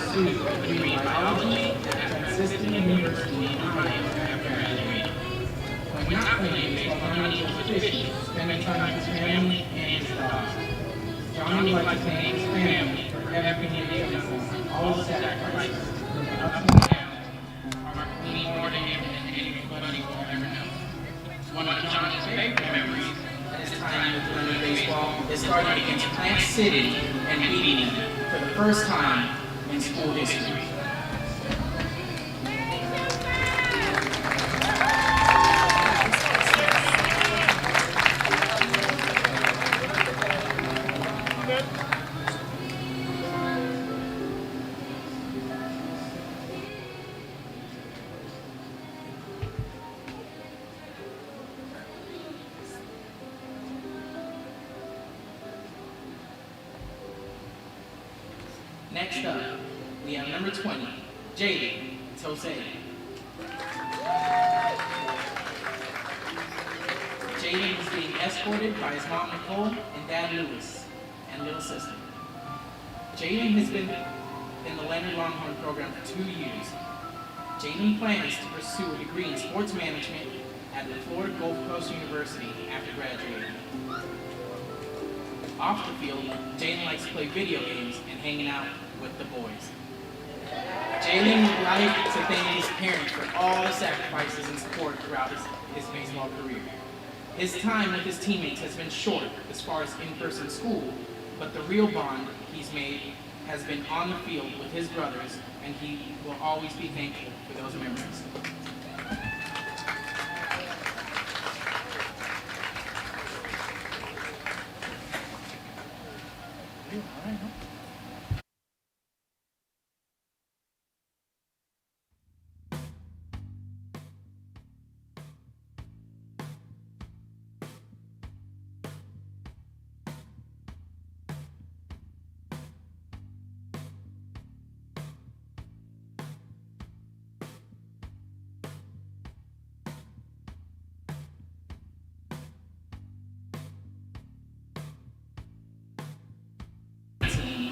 pursued a degree in biology at Franciscan University in Ohio after graduating. When not playing baseball, Johnny was fishing, spending time with his family and his dogs. Johnny would like to thank his family for everything they've done for him, all the sacrifices, the ups and downs, mean more to him than anybody will ever know. One of Johnny's favorite memories at his time with Lennard baseball is starting against Plant City and beating them for the first time in school history. Next up, we have number 20, Jalen Tosay. Jalen is being escorted by his mom Nicole and dad Lewis and little sister. Jalen has been in the Lennard Longhorn program for 2 years. Jalen plans to pursue a degree in sports management at the Florida Gulf Coast University after graduating. Off the field, Jalen likes to play video games and hanging out with the boys. Jalen would like to thank his parents for all the sacrifices and support throughout his baseball career. His time with his teammates has been short as far as in-person school, but the real bond he's made has been on the field with his brothers, and he will always be thankful for those memories.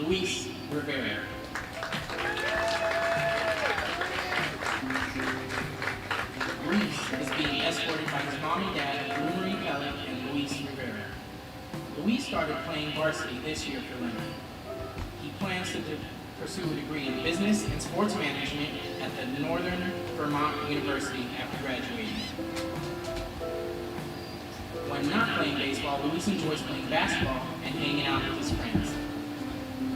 Luis Rivera. Luis is being escorted by his mom and dad, Blue Marie Kelly and Luis Rivera. Luis started playing varsity this year for Lennard. He plans to pursue a degree in business and sports management at the Northern Vermont University after graduating. When not playing baseball, Luis enjoys playing basketball and hanging out with his friends.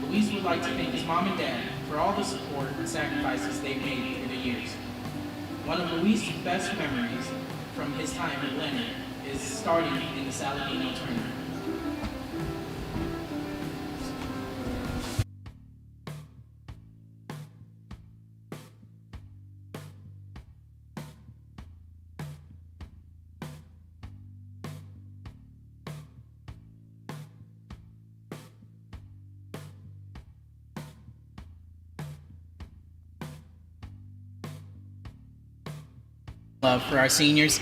Luis would like to thank his mom and dad for all the support and sacrifices they've made through the years. One of Luis' best memories from his time at Lennard is starting in the Saladino tournament. Love for our seniors.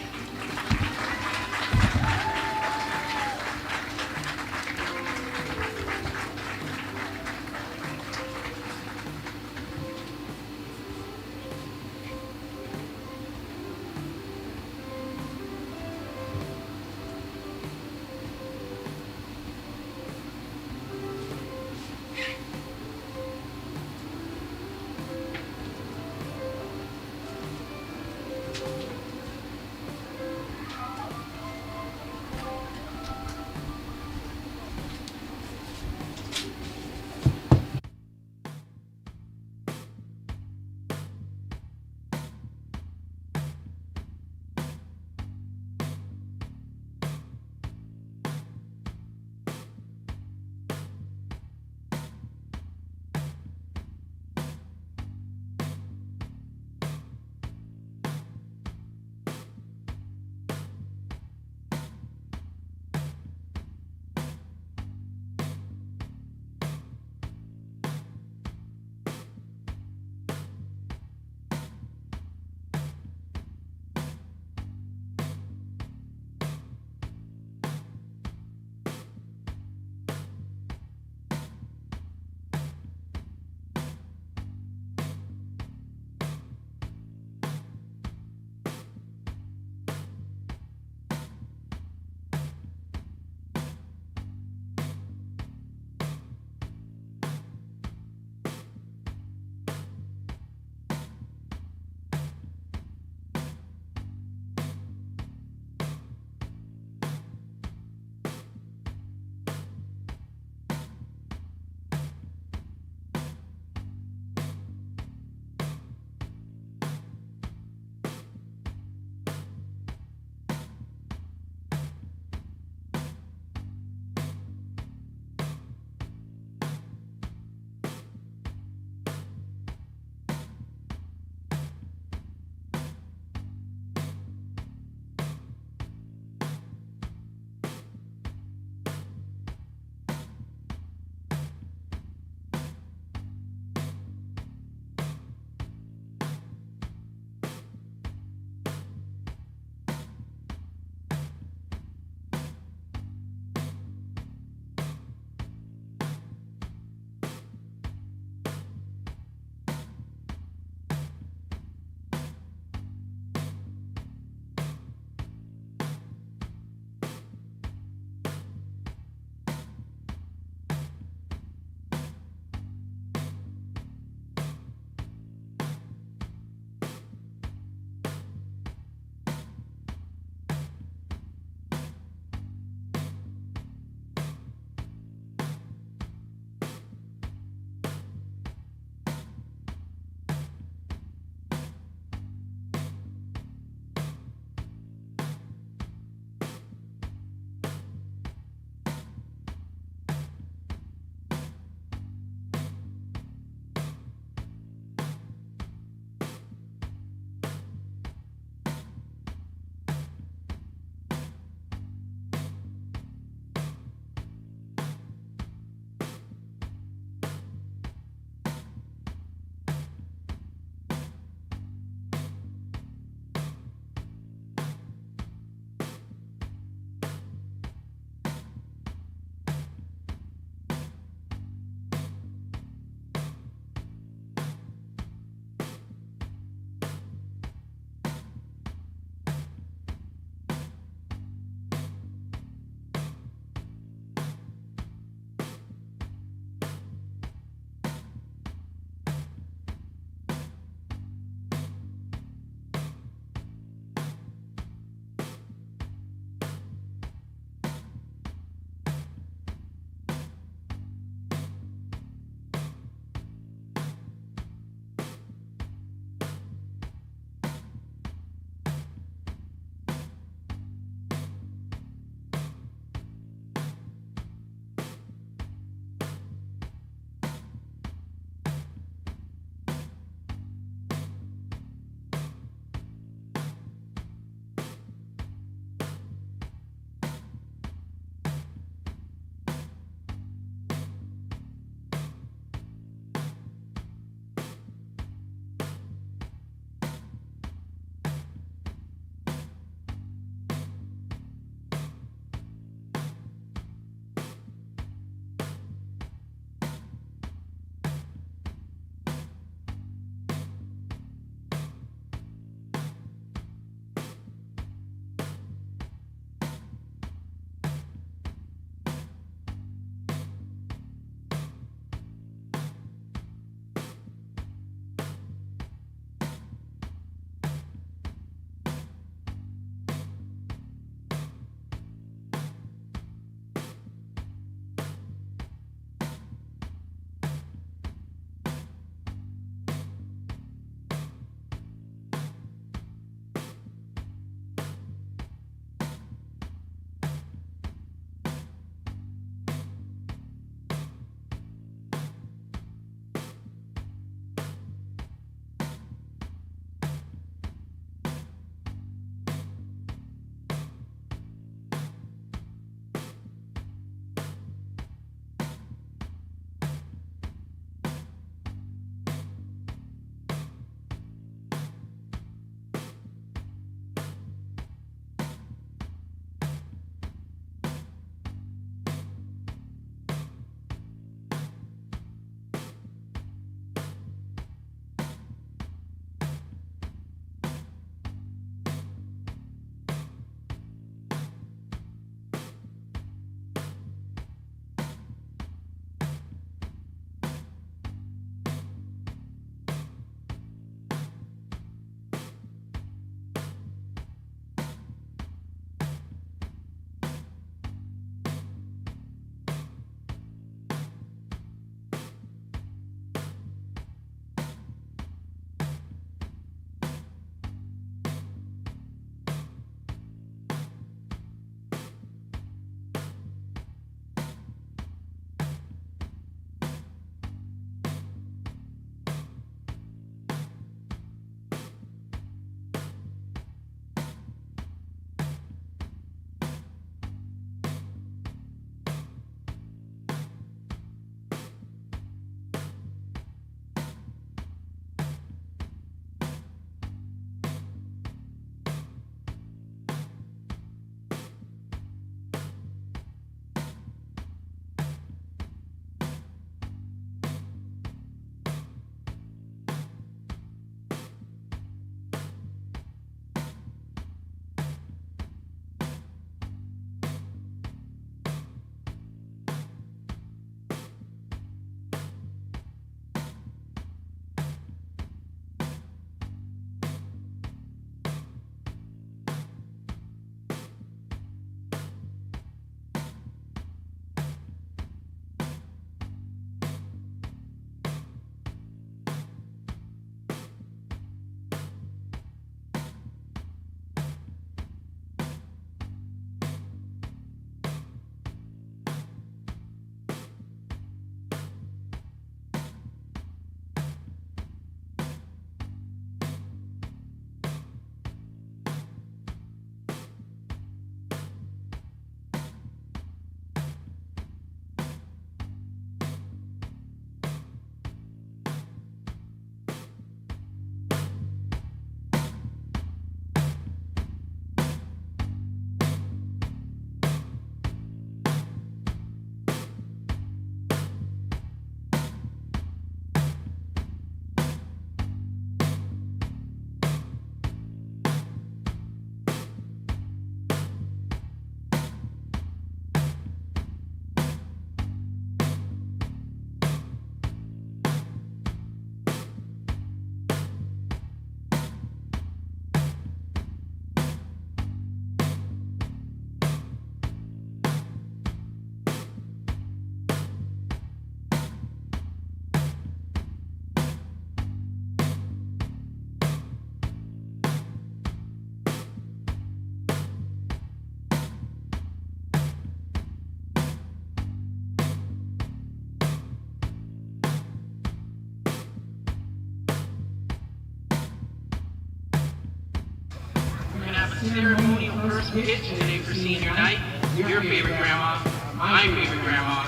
ceremonial first pitch today for senior night. Your favorite grandma, my favorite grandma,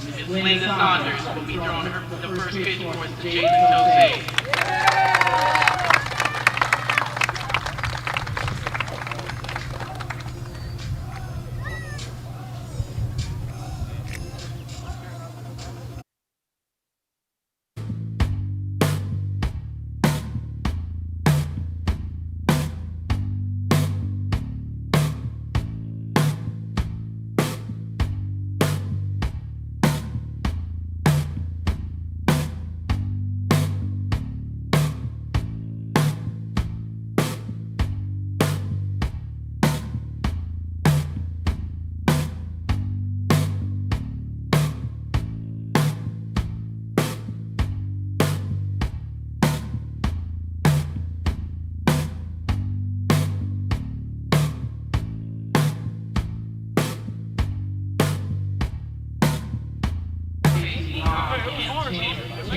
Ms. Linda Saunders will be throwing the first pitch towards the Jalen Jose.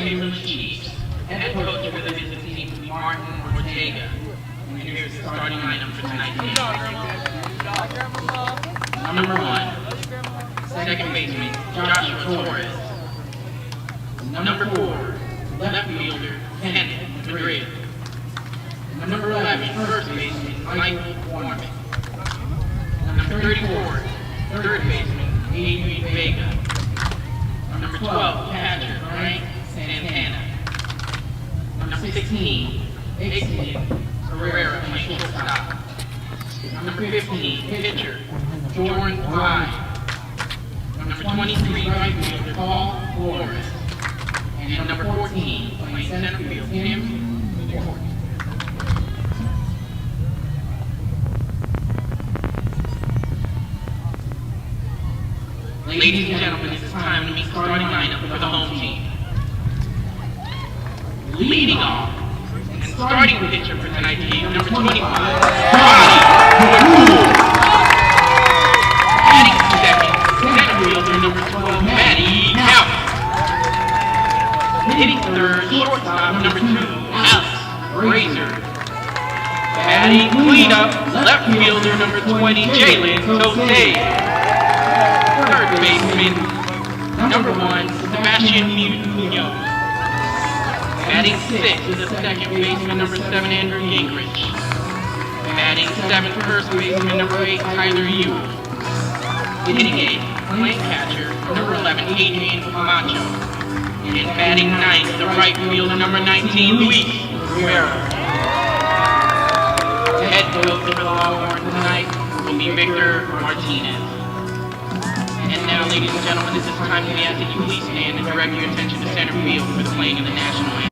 Chamberlain Chiefs. Head coach for the business team will be Martin Ortega. And here's the starting lineup for tonight's game. Number 1, second baseman Joshua Torres. Number 4, left fielder Kenneth Madrid. Number 11, first baseman Michael Warman. Number 34, third baseman Adrian Vega. Number 12, catcher Frank Santana. Number 16, Ixman Herrera playing shortstop. Number 15, pitcher Jordan Wise. Number 23, right fielder Paul Flores. And number 14, playing center field Tim Jordan. Ladies and gentlemen, it's time to meet the starting lineup for the home team. Leading off and starting pitcher for tonight's game, number 25, Johnny Cool. Batting second, center fielder number 12, Matty Couch. Hitting third, shortstop number 2, Alex Razor. Batting cleanup, left fielder number 20, Jalen Jose. Third baseman, number 1, Sebastian Munoz. Batting 6 is the second baseman, number 7, Andrew Gingrich. Batting 7th, first baseman, number 8, Tyler Ewell. Hitting 8th, playing catcher, number 11, Adrian Camacho. And batting 9th, the right fielder, number 19, Luis Rivera. The head coach for the Longhorns tonight will be Victor Martinez. And now, ladies and gentlemen, this is time we ask that you please stand and direct your attention to center field for the playing of the national anthem.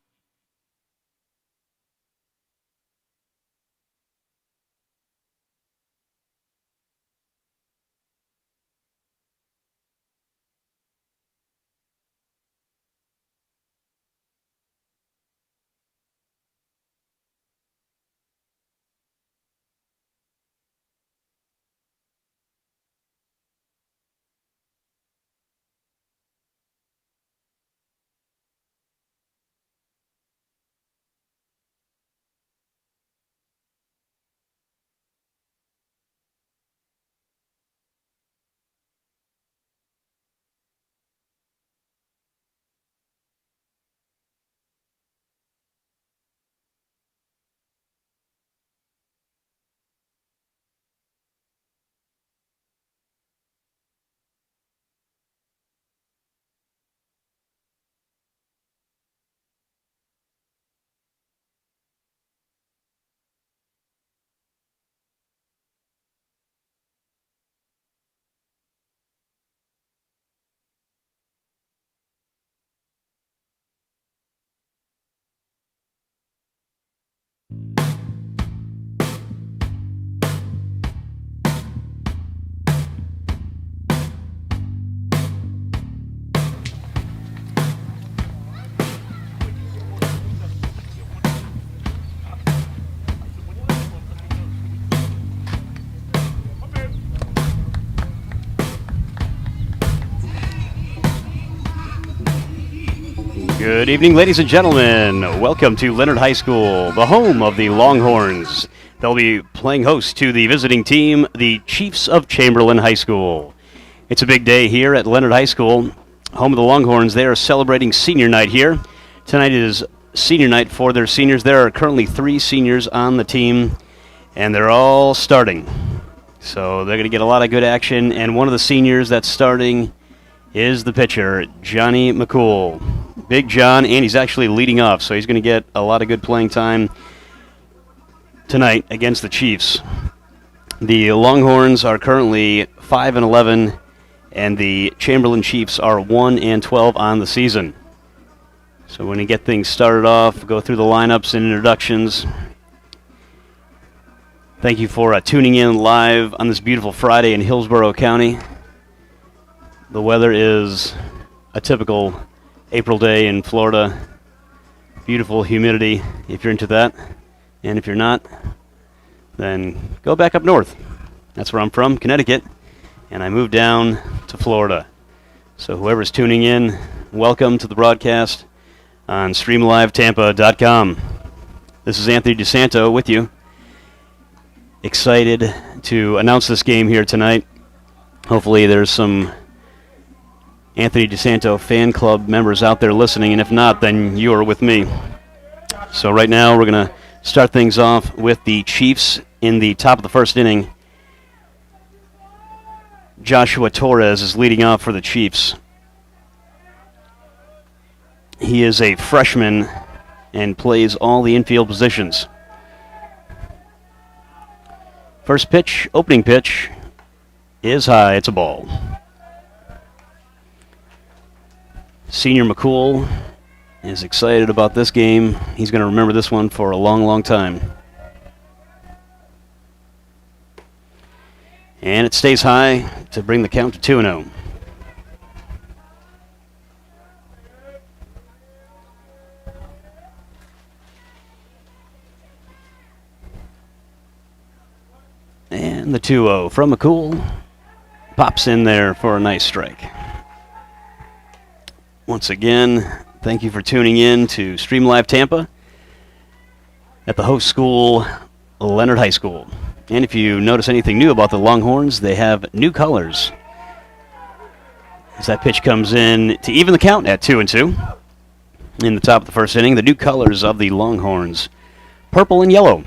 Good evening, ladies and gentlemen. Welcome to Lennard High School, the home of the Longhorns. They'll be playing host to the visiting team, the Chiefs of Chamberlain High School. It's a big day here at Lennard High School, home of the Longhorns. They are celebrating senior night here. Tonight is senior night for their seniors. There are currently 3 seniors on the team, and they're all starting. So they're going to get a lot of good action, and one of the seniors that's starting is the pitcher, Johnny McCool. Big John, and he's actually leading off, so he's going to get a lot of good playing time tonight against the Chiefs. The Longhorns are currently 5-11, and the Chamberlain Chiefs are 1-12 on the season. So when we get things started off, go through the lineups and introductions. Thank you for tuning in live on this beautiful Friday in Hillsborough County. The weather is a typical April day in Florida. Beautiful humidity if you're into that. And if you're not, then go back up north. That's where I'm from, Connecticut. And I moved down to Florida. So whoever's tuning in, welcome to the broadcast on StreamLiveTampa.com. This is Anthony DeSanto with you. Excited to announce this game here tonight. Hopefully there's some Anthony DeSanto fan club members out there listening, and if not, then you are with me. So right now we're going to start things off with the Chiefs in the top of the first inning. Joshua Torres is leading off for the Chiefs. He is a freshman and plays all the infield positions. First pitch, opening pitch, is high. It's a ball. Senior McCool is excited about this game. He's going to remember this one for a long, long time. And it stays high to bring the count to 2-0. And the 2-0 from McCool pops in there for a nice strike. Once again, thank you for tuning in to Stream Live Tampa at the host school, Lennard High School. And if you notice anything new about the Longhorns, they have new colors. As that pitch comes in to even the count at 2-2. In the top of the first inning, the new colors of the Longhorns, purple and yellow.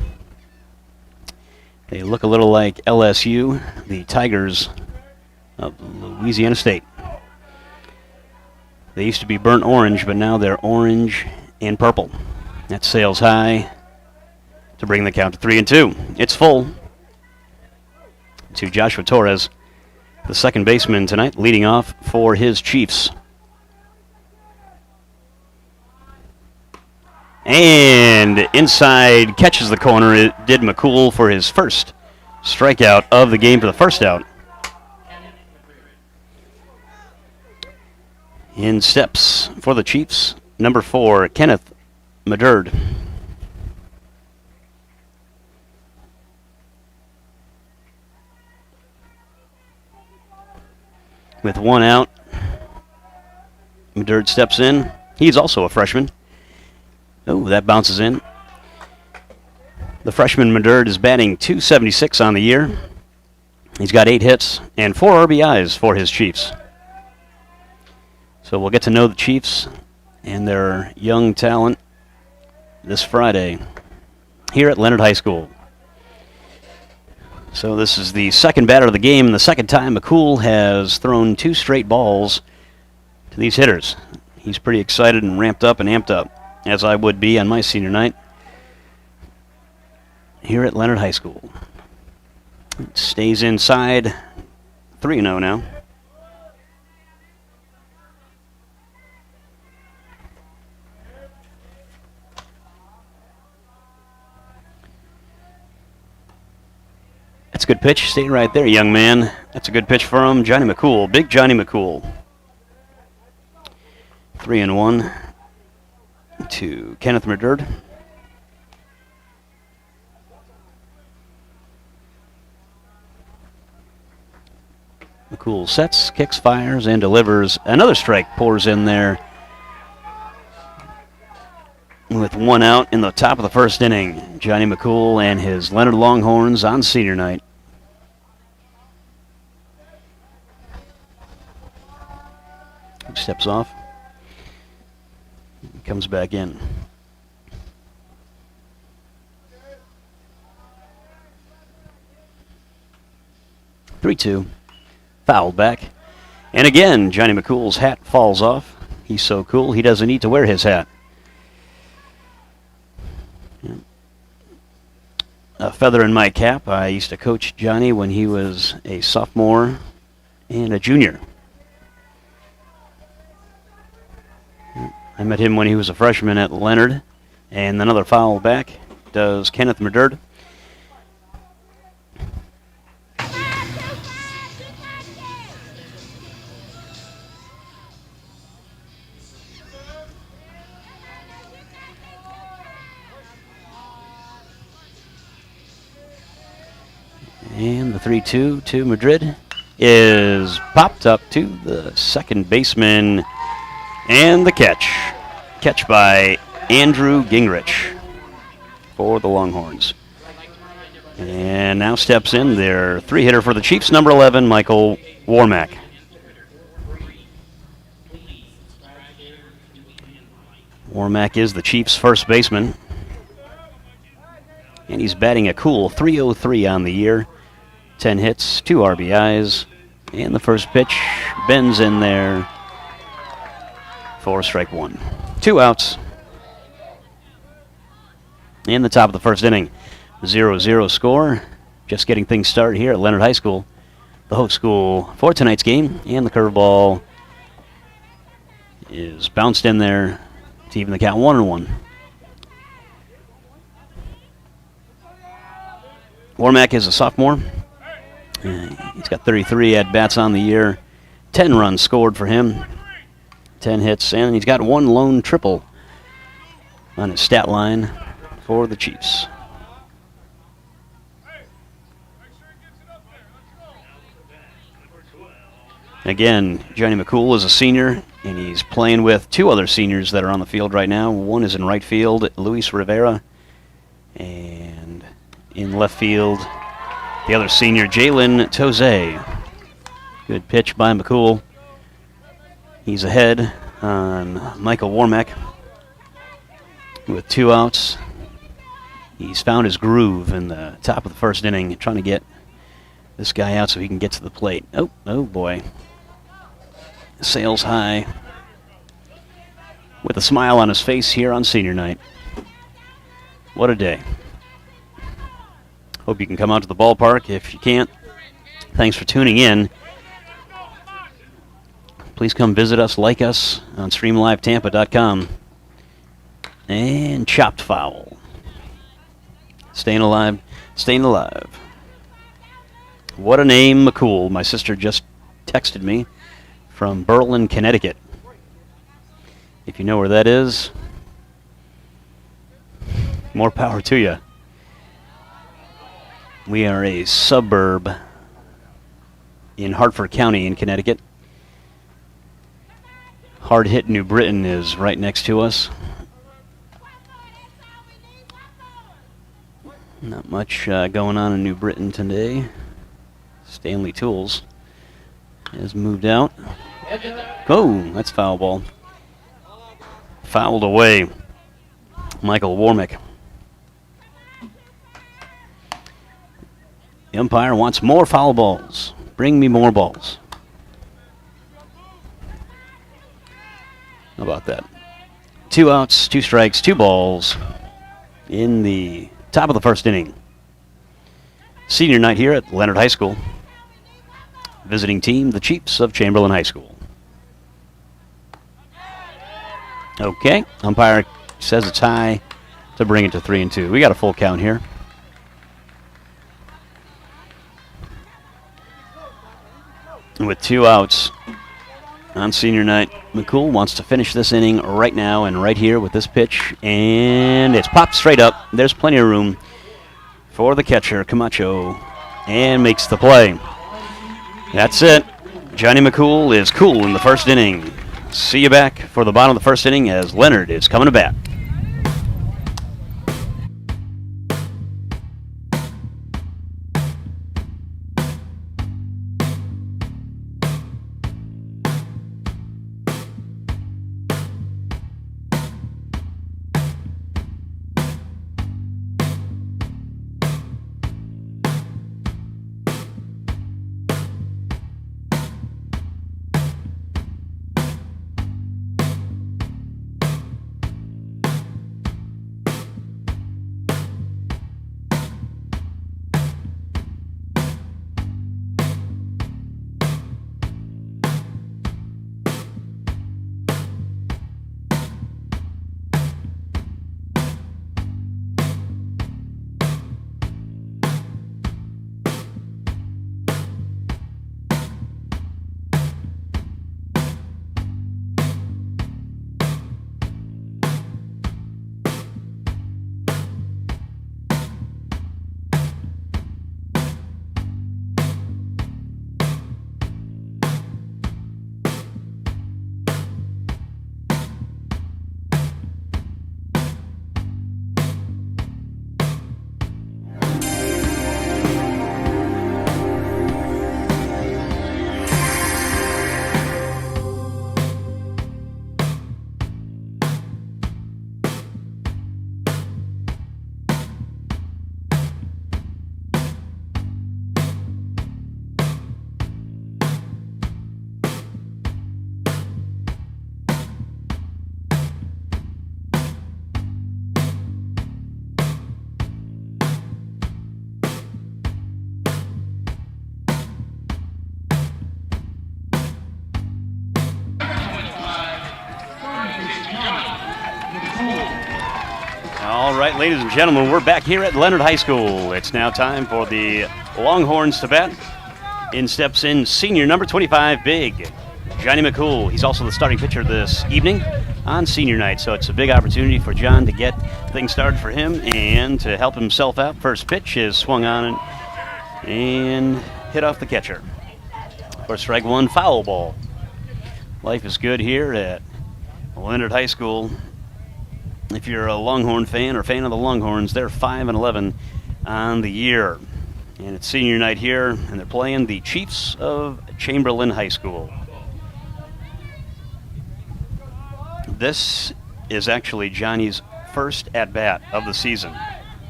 They look a little like LSU, the Tigers of Louisiana State. They used to be burnt orange, but now they're orange and purple. That sails high to bring the count to 3-2. It's full to Joshua Torres, the second baseman tonight, leading off for his Chiefs. And inside, catches the corner. It did McCool for his first strikeout of the game for the first out. In steps for the Chiefs, number 4, Kenneth Maderd. With 1 out, Maderd steps in. He's also a freshman. Oh, that bounces in. The freshman Maderd is batting .276 on the year. He's got 8 hits and 4 RBIs for his Chiefs. So we'll get to know the Chiefs and their young talent this Friday here at Lennard High School. So this is the second batter of the game, and the second time McCool has thrown 2 straight balls to these hitters. He's pretty excited and ramped up and amped up, as I would be on my senior night here at Lennard High School. It stays inside, 3-0 now. That's a good pitch. Stay right there, young man. That's a good pitch from Johnny McCool. Big Johnny McCool. 3-1 to Kenneth Maderd. McCool sets, kicks, fires, and delivers. Another strike pours in there with one out in the top of the first inning. Johnny McCool and his Lennard Longhorns on senior night. Steps off. Comes back in. 3-2. Fouled back. And again, Johnny McCool's hat falls off. He's so cool, he doesn't need to wear his hat. A feather in my cap. I used to coach Johnny when he was a sophomore and a junior. I met him when he was a freshman at Lennard. And another foul back does Kenneth Murderd. And the 3-2 to Madrid is popped up to the second baseman. And the catch. Catch by Andrew Gingrich for the Longhorns. And now steps in their three-hitter for the Chiefs, number 11, Michael Warmack. Warmack is the Chiefs' first baseman. And he's batting a cool .303 on the year. 10 hits, 2 RBIs. And the first pitch bends in there for strike one. 2 outs. In the top of the first inning. 0-0 score. Just getting things started here at Lennard High School, the host school for tonight's game. And the curveball is bounced in there to even the count 1-1. Warmack is a sophomore. He's got 33 at-bats on the year. 10 runs scored for him. 10 hits, and he's got 1 lone triple on his stat line for the Chiefs. Again, Johnny McCool is a senior, and he's playing with 2 other seniors that are on the field right now. One is in right field, Luis Rivera, and in left field, the other senior, Jalen Toze. Good pitch by McCool. He's ahead on Michael Warmack with 2 outs. He's found his groove in the top of the first inning, trying to get this guy out so he can get to the plate. Oh boy. Sails high with a smile on his face here on senior night. What a day. Hope you can come out to the ballpark. If you can't, thanks for tuning in. Please come visit us, like us on StreamLiveTampa.com. And chopped foul. Staying alive, staying alive. What a name, McCool. My sister just texted me from Berlin, Connecticut. If you know where that is, more power to you. We are a suburb in Hartford County in Connecticut. Hard-hit New Britain is right next to us. Not much going on in New Britain today. Stanley Tools has moved out. Oh, that's foul ball. Fouled away. Michael Warmack. The umpire wants more foul balls. Bring me more balls. How about that? 2 outs, 2 strikes, 2 balls in the top of the first inning. Senior night here at Lennard High School. Visiting team, the Chiefs of Chamberlain High School. Okay, umpire says it's high to bring it to 3-2. We got a full count here. With 2 outs on senior night, McCool wants to finish this inning right now and right here with this pitch, and it's popped straight up. There's plenty of room for the catcher, Camacho, and makes the play. That's it. Johnny McCool is cool in the first inning. See you back for the bottom of the first inning as Lennard is coming to bat. right, ladies and gentlemen, we're back here at Lennard High School. It's now time for the Longhorns to bat. In steps in senior number 25, big Johnny McCool. He's also the starting pitcher this evening on senior night, so it's a big opportunity for John to get things started for him and to help himself out. First pitch is swung on and hit off the catcher. For strike one, foul ball. Life is good here at Lennard High School. If you're a Longhorn fan or fan of the Longhorns, they're 5-11 on the year. And it's senior night here, and they're playing the Chiefs of Chamberlain High School. This is actually Johnny's first at-bat of the season,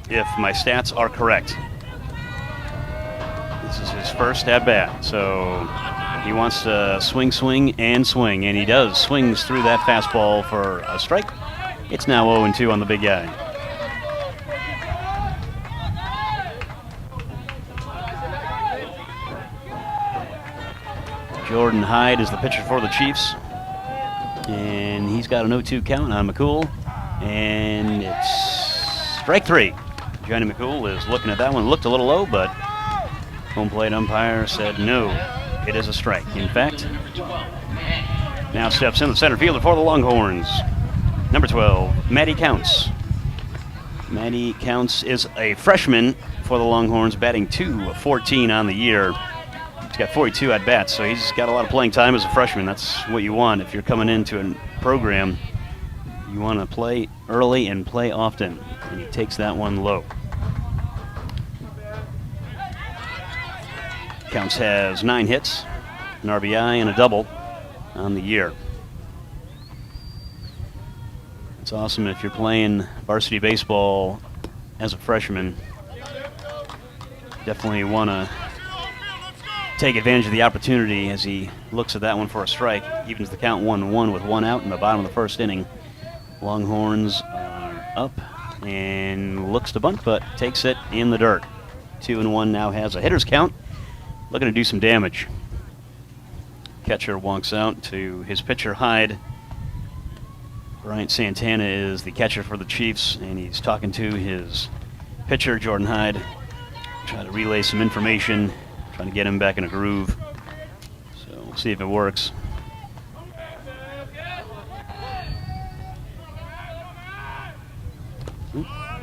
if my stats are correct. This is his first at-bat, so he wants to swing, and he does. Swings through that fastball for a strike. It's now 0-2 on the big guy. Jordan Hyde is the pitcher for the Chiefs. And he's got an 0-2 count on McCool. And it's strike three. Johnny McCool is looking at that one. Looked a little low, but home plate umpire said no. It is a strike. In fact, now steps in the center fielder for the Longhorns. Number 12, Matty Counts. Matty Counts is a freshman for the Longhorns, batting .214 on the year. He's got 42 at-bats, so he's got a lot of playing time as a freshman. That's what you want if you're coming into a program. You want to play early and play often, and he takes that one low. Counts has 9 hits, an RBI, and a double on the year. It's awesome if you're playing varsity baseball as a freshman. Definitely want to take advantage of the opportunity as he looks at that one for a strike. Evens the count 1-1 with 1 out in the bottom of the first inning. Longhorns are up and looks to bunt, but takes it in the dirt. 2-1 now has a hitter's count. Looking to do some damage. Catcher walks out to his pitcher Hyde. Bryant Santana is the catcher for the Chiefs, and he's talking to his pitcher, Jordan Hyde, trying to relay some information, trying to get him back in a groove. So we'll see if it works.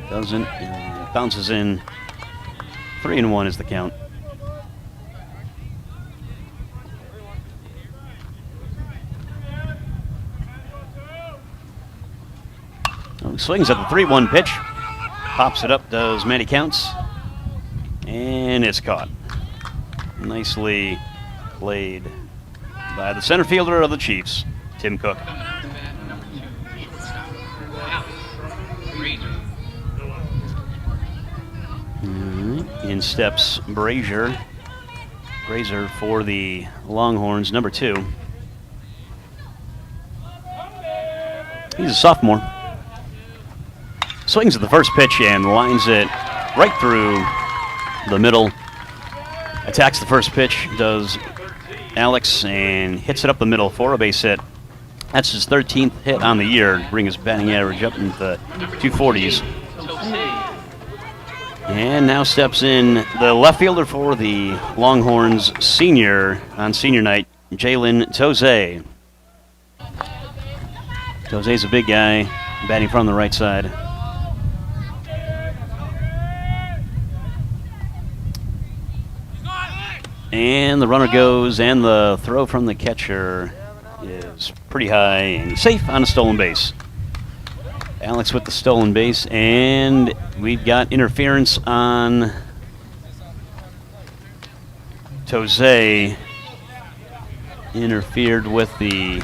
Doesn't, and bounces in. 3-1 is the count. Swings at the 3-1 pitch. Pops it up, does Matty Counts. And it's caught. Nicely played by the center fielder of the Chiefs, Tim Cook. In steps Brazier. Brazier for the Longhorns, number 2. He's a sophomore. Swings at the first pitch and lines it right through the middle. Attacks the first pitch, does Alex, and hits it up the middle for a base hit. That's his 13th hit on the year, to bring his batting average up into the 240s. And now steps in the left fielder for the Longhorns senior on senior night, Jalen Toze. Toze's a big guy, batting from the right side. And the runner goes, and the throw from the catcher is pretty high, and he's safe on a stolen base. Alex with the stolen base, and we've got interference on Toze. Interfered with the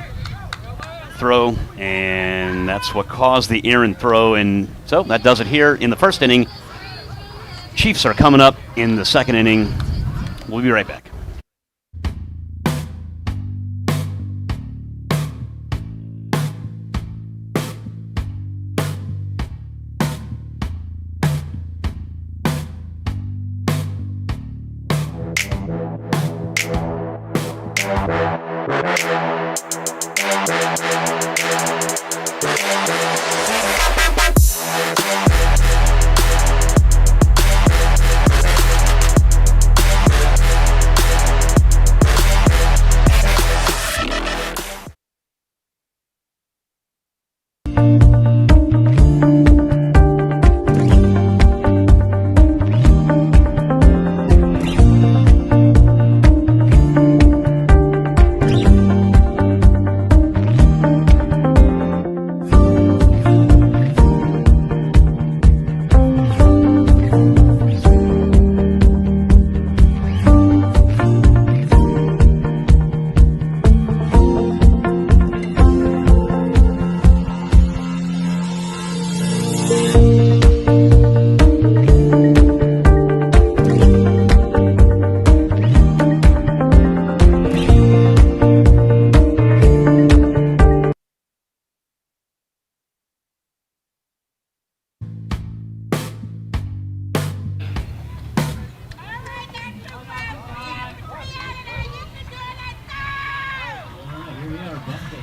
throw, and that's what caused the errant throw, and so that does it here in the first inning. Chiefs are coming up in the second inning. We'll be right back.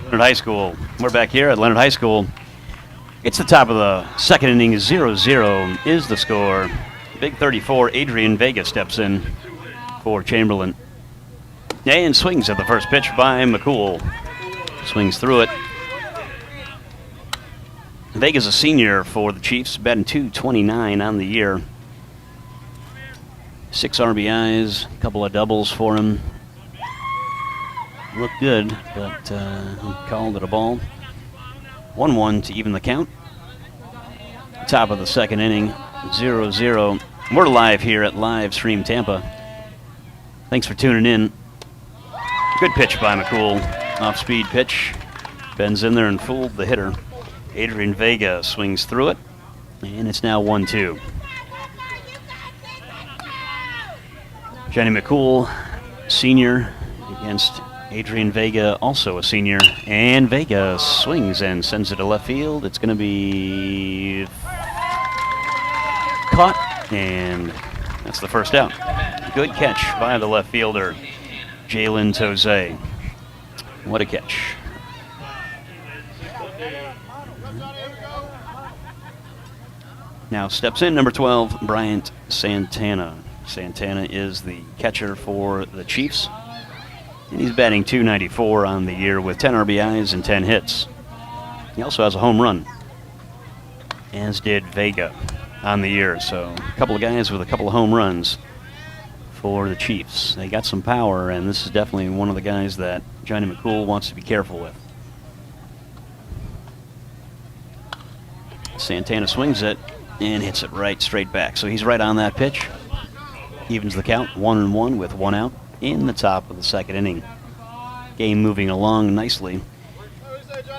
Leonard High School. We're back here at Leonard High School. It's the top of the second inning. 0-0 is the score. Big 34, Adrian Vega steps in for Chamberlain. And swings at the first pitch by McCool. Swings through it. Vega's a senior for the Chiefs, batting .229 on the year. 6 RBIs, a couple of doubles for him. Looked good, but he called it a ball. 1-1 to even the count. Top of the second inning, 0-0. We're live here at Live Stream Tampa. Thanks for tuning in. Good pitch by McCool. Off-speed pitch. Bends in there and fooled the hitter. Adrian Vega swings through it, and it's now 1-2. Johnny McCool, senior, against Adrian Vega, also a senior, and Vega swings and sends it to left field. It's going to be caught, and that's the first out. Good catch by the left fielder, Jalen Tose. What a catch. Now steps in number 12, Bryant Santana. Santana is the catcher for the Chiefs. And he's batting .294 on the year with 10 RBIs and 10 hits. He also has a home run, as did Vega on the year. So a couple of guys with a couple of home runs for the Chiefs. They got some power, and this is definitely one of the guys that Johnny McCool wants to be careful with. Santana swings it and hits it right straight back. So he's right on that pitch. Evens the count, 1-1 with 1 out in the top of the second inning. Game moving along nicely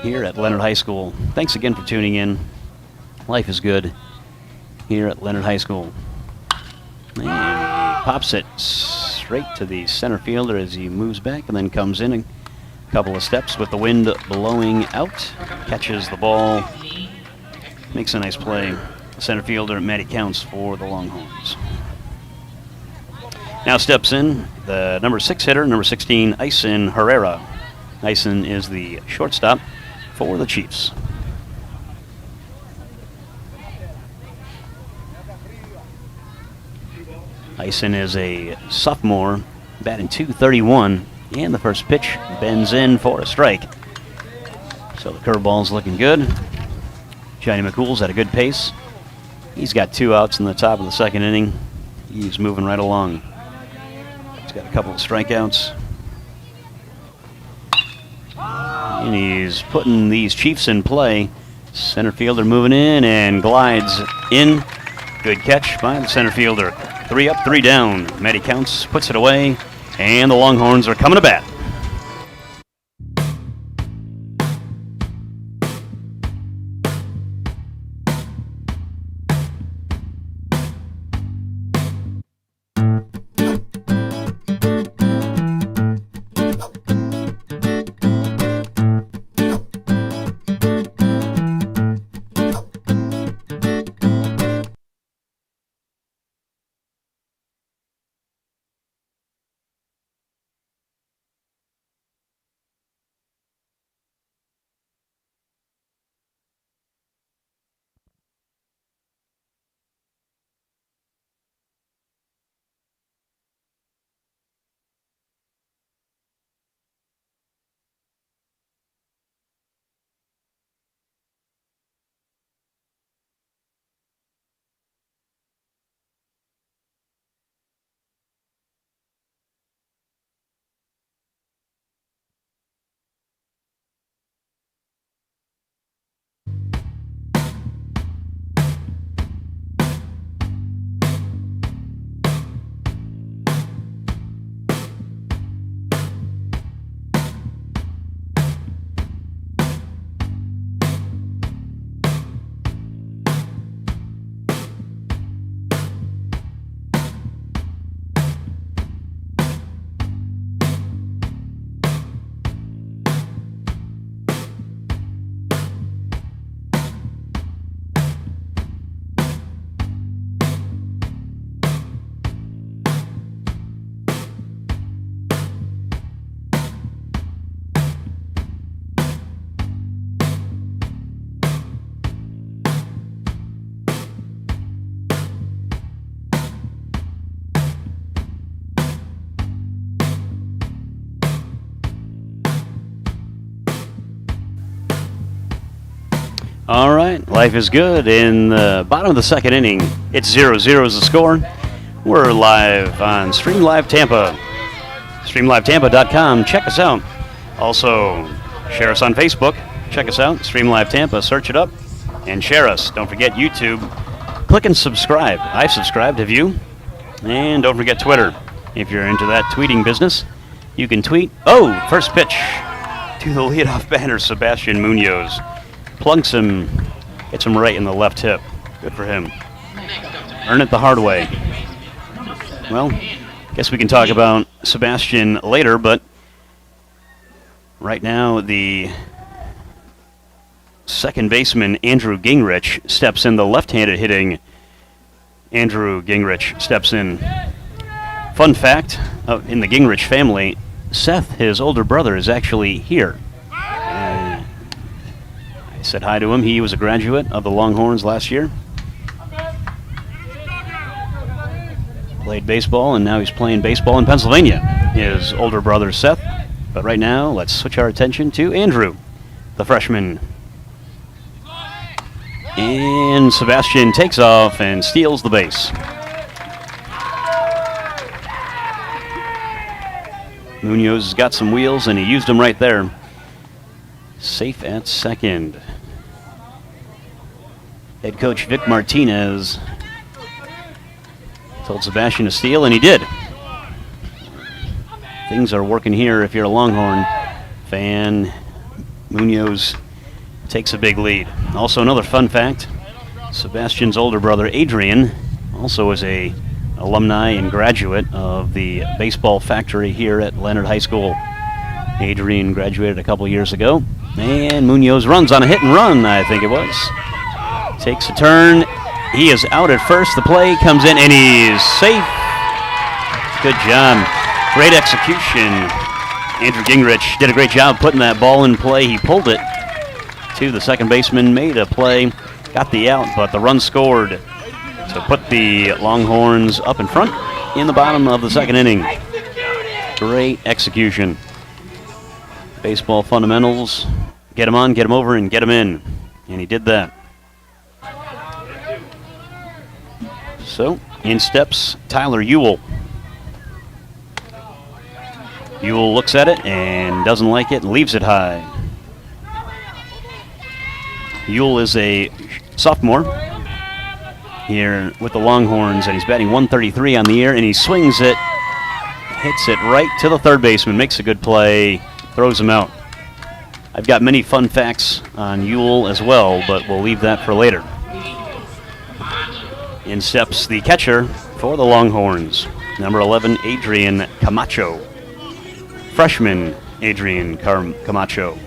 here at Leonard High School. Thanks again for tuning in. Life is good here at Leonard High School. And he pops it straight to the center fielder as he moves back and then comes in a couple of steps with the wind blowing out. Catches the ball. Makes a nice play. Center fielder Matty Counts for the Longhorns. Now steps in the number 6 hitter, number 16, Ison Herrera. Ison is the shortstop for the Chiefs. Ison is a sophomore, batting .231, and the first pitch bends in for a strike. So the curveball's looking good. Johnny McCool's at a good pace. He's got 2 outs in the top of the second inning. He's moving right along. He's got a couple of strikeouts. And he's putting these Chiefs in play. Center fielder moving in and glides in. Good catch by the center fielder. 3 up, 3 down. Matty Counts puts it away, and the Longhorns are coming to bat. All right, life is good. In the bottom of the second inning, it's 0-0 is the score. We're live on Stream Live Tampa. StreamLiveTampa.com. Check us out. Also, share us on Facebook. Check us out. Stream Live Tampa. Search it up and share us. Don't forget YouTube. Click and subscribe. I've subscribed. Have you? And don't forget Twitter. If you're into that tweeting business, you can tweet. Oh, first pitch to the leadoff batter, Sebastian Munoz. Plunks him, gets him right in the left hip. Good for him. Earn it the hard way. Well, guess we can talk about Sebastian later, but right now the second baseman, Andrew Gingrich, steps in. The left-handed hitting Andrew Gingrich steps in. Fun fact, in the Gingrich family, Seth, his older brother, is actually here. I said hi to him. He was a graduate of the Longhorns last year. Played baseball, and now he's playing baseball in Pennsylvania. His older brother, Seth. But right now, let's switch our attention to Andrew, the freshman. And Sebastian takes off and steals the base. Munoz has got some wheels, and he used them right there. Safe at second. Head coach Vic Martinez told Sebastian to steal, and he did. Things are working here if you're a Longhorn fan. Munoz takes a big lead. Also, another fun fact, Sebastian's older brother, Adrian, also is a alumni and graduate of the baseball factory here at Lennard High School. Adrian graduated a couple years ago, and Munoz runs on a hit and run, I think it was. Takes a turn. He is out at first. The play comes in, and he's safe. Good job. Great execution. Andrew Gingrich did a great job putting that ball in play. He pulled it to the second baseman, made a play, got the out, but the run scored to put the Longhorns up in front in the bottom of the second inning. Great execution. Baseball fundamentals. Get him on, get him over, and get him in. And he did that. So, in steps Tyler Ewell. Ewell looks at it and doesn't like it and leaves it high. Ewell is a sophomore here with the Longhorns, and he's batting 133 on the year, and he swings it, hits it right to the third baseman, makes a good play, throws him out. I've got many fun facts on Ewell as well, but we'll leave that for later. In steps the catcher for the Longhorns, number 11, Adrian Camacho. Freshman Adrian Camacho.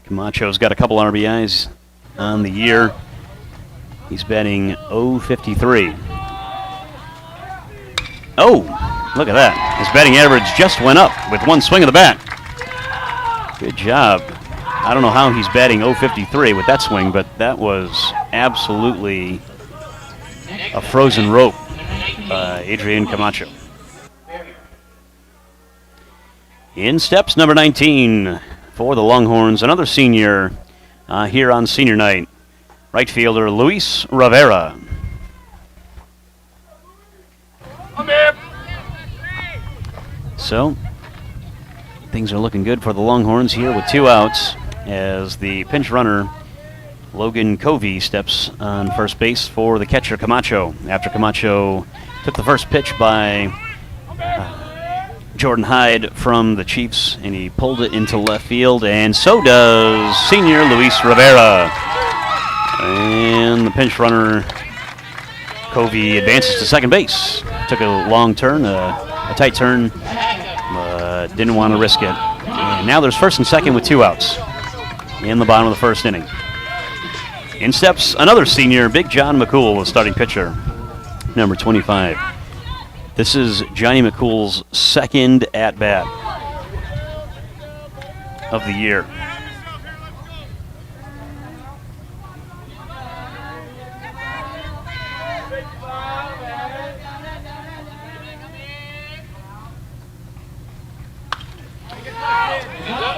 Camacho's got a couple RBIs on the year. He's batting .053. Oh, look at that. His batting average just went up with one swing of the bat. Good job. I don't know how he's batting .053 with that swing, but that was absolutely a frozen rope by Adrian Camacho. In steps number 19 for the Longhorns, another senior here on senior night, right fielder Luis Rivera. So, things are looking good for the Longhorns here with 2 outs as the pinch runner Logan Covey steps on first base for the catcher Camacho. After Camacho took the first pitch by Jordan Hyde from the Chiefs, and he pulled it into left field, and so does senior Luis Rivera. And the pinch runner Covey advances to second base. Took a long turn, a tight turn, but didn't want to risk it. And now there's first and second with 2 outs in the bottom of the first inning. In steps another senior, Big John McCool, the starting pitcher, number 25. This is Johnny McCool's second at-bat of the year.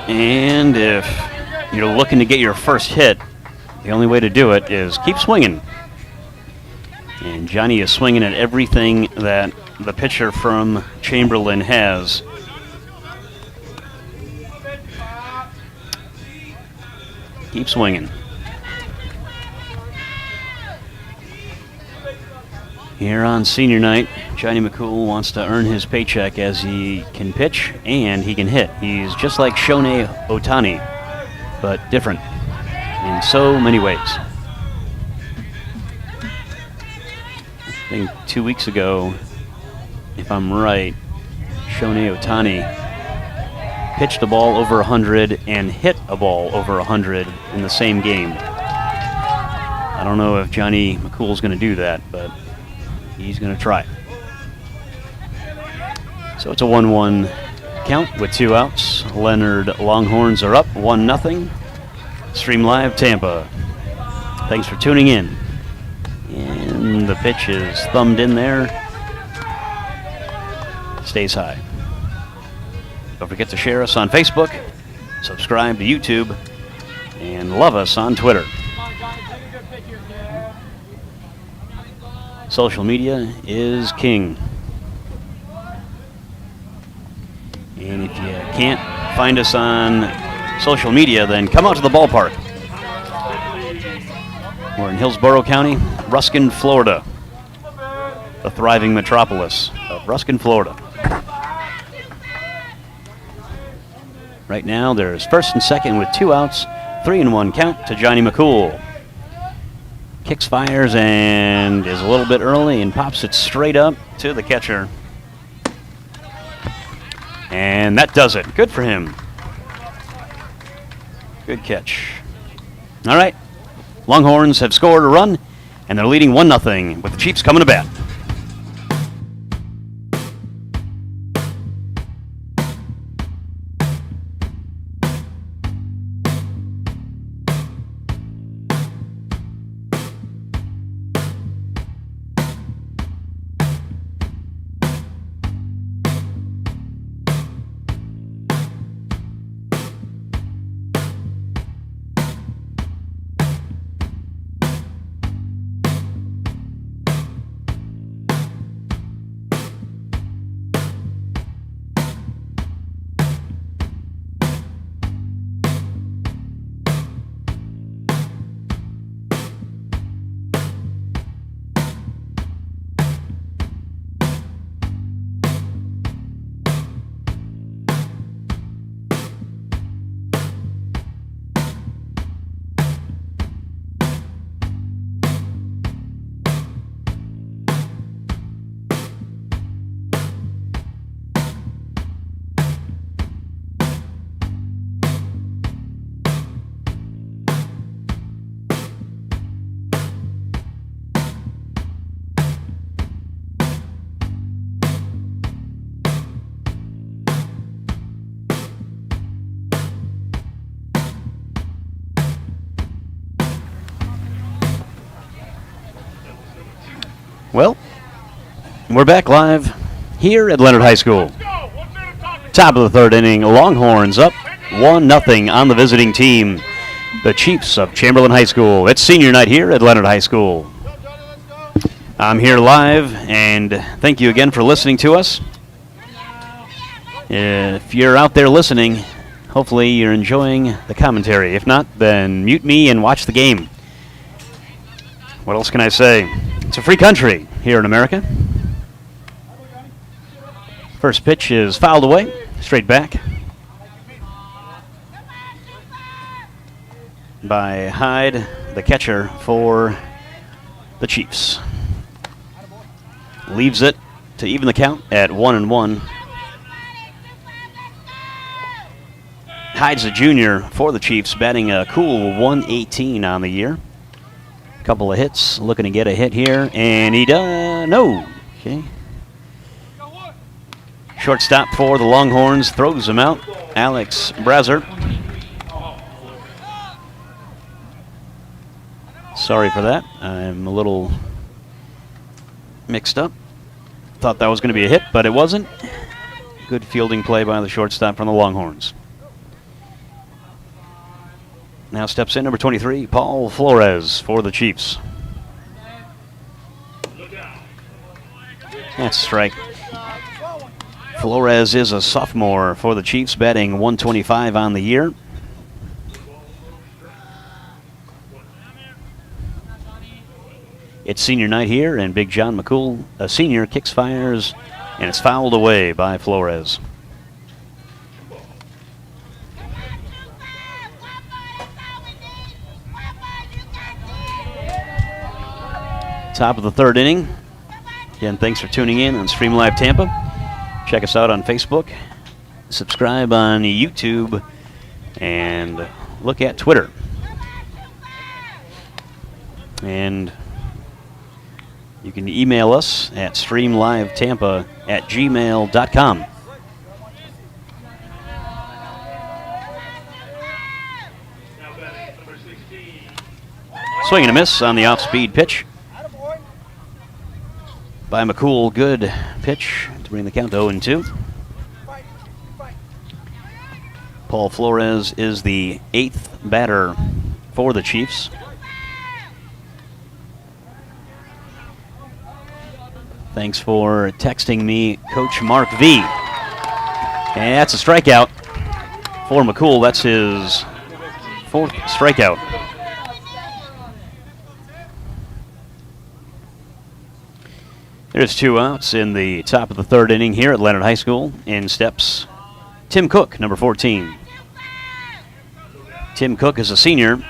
And if you're looking to get your first hit, the only way to do it is keep swinging. And Johnny is swinging at everything that the pitcher from Chamberlain has. Keep swinging. Here on senior night, Johnny McCool wants to earn his paycheck as he can pitch and he can hit. He's just like Shohei Ohtani, but different in so many ways. I think 2 weeks ago, if I'm right, Shohei Ohtani pitched a ball over 100 and hit a ball over 100 in the same game. I don't know if Johnny McCool's going to do that, but he's going to try. So it's a 1-1 count with 2 outs. Lennard Longhorns are up 1-0. Stream Live Tampa. Thanks for tuning in. And the pitch is thumbed in there. Stays high. Don't forget to share us on Facebook, subscribe to YouTube, and love us on Twitter. Social media is king. And if you can't find us on social media, then come out to the ballpark. We're in Hillsborough County, Ruskin, Florida. The thriving metropolis of Ruskin, Florida. Right now, there's first and second with 2 outs, 3-1 count to Johnny McCool. Kicks, fires, and is a little bit early and pops it straight up to the catcher. And that does it. Good for him. Good catch. All right. Longhorns have scored a run, and they're leading 1-0 with the Chiefs coming to bat. Well, we're back live here at Lennard High School. Top of the third inning, Longhorns up 1-0 on the visiting team, the Chiefs of Chamberlain High School. It's senior night here at Lennard High School. I'm here live, and thank you again for listening to us. If you're out there listening, hopefully you're enjoying the commentary. If not, then mute me and watch the game. What else can I say? It's a free country here in America. First pitch is fouled away, straight back by Hyde, the catcher for the Chiefs. Leaves it to even the count at 1-1. Hyde's a junior for the Chiefs, batting a cool 118 on the year. Couple of hits, looking to get a hit here, and he does. No. Okay. Shortstop for the Longhorns throws him out. Alex Brazzard. Sorry for that. I'm a little mixed up. Thought that was going to be a hit, but it wasn't. Good fielding play by the shortstop from the Longhorns. Now steps in number 23, Paul Flores for the Chiefs. That's a strike. Flores is a sophomore for the Chiefs, batting 125 on the year. It's senior night here, and Big John McCool, a senior, kicks, fires, and it's fouled away by Flores. Top of the third inning. Again, thanks for tuning in on Stream Live Tampa. Check us out on Facebook. Subscribe on YouTube, and look at Twitter. And you can email us at streamlivetampa@gmail.com. Swing and a miss on the off-speed pitch by McCool. Good pitch to bring the count to 0-2. Paul Flores is the 8th batter for the Chiefs. Thanks for texting me, Coach Mark V. And that's a strikeout for McCool. That's his 4th strikeout. There's 2 outs in the top of the third inning here at Lennard High School. In steps Tim Cook, number 14. Tim Cook is a senior.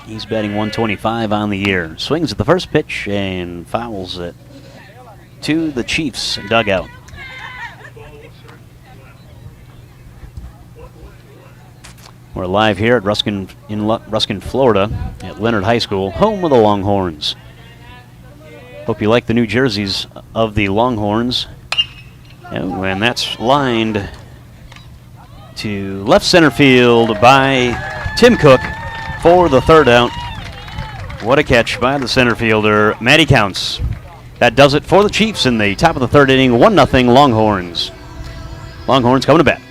He's batting 125 on the year. Swings at the first pitch and fouls it to the Chiefs dugout. We're live here at Ruskin, Florida at Lennard High School, home of the Longhorns. Hope you like the new jerseys of the Longhorns. And that's lined to left center field by Tim Cook for the third out. What a catch by the center fielder, Matty Counts. That does it for the Chiefs in the top of the third inning, 1-0 Longhorns. Longhorns coming to bat.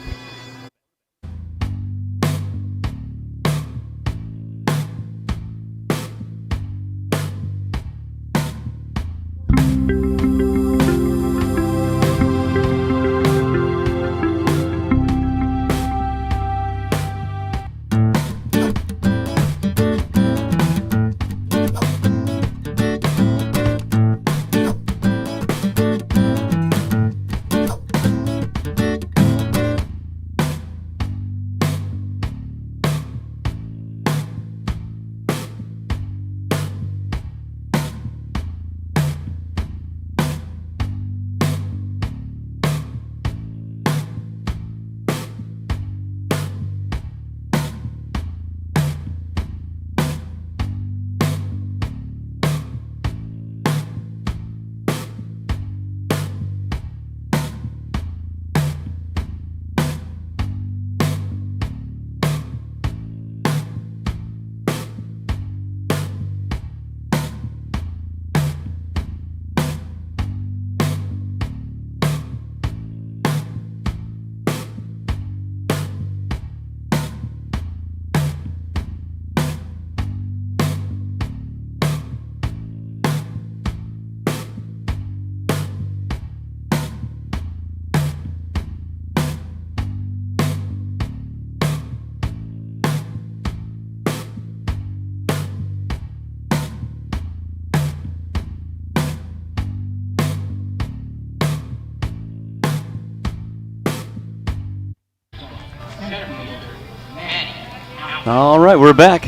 All right, we're back.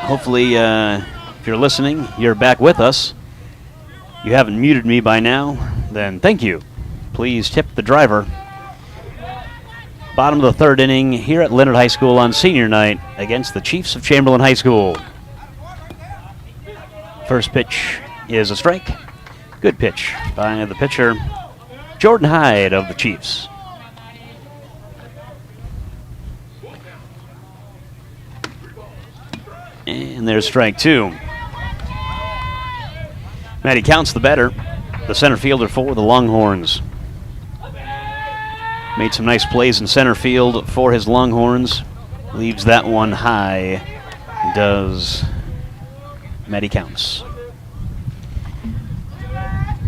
Hopefully, if you're listening, you're back with us. You haven't muted me by now, then thank you. Please tip the driver. Bottom of the third inning here at Lennard High School on senior night against the Chiefs of Chamberlain High School. First pitch is a strike. Good pitch by the pitcher, Jordan Hyde of the Chiefs. And there's strike 2. Matty Counts, the batter, the center fielder for the Longhorns. Made some nice plays in center field for his Longhorns Leaves that one high. Does Maddie Counts.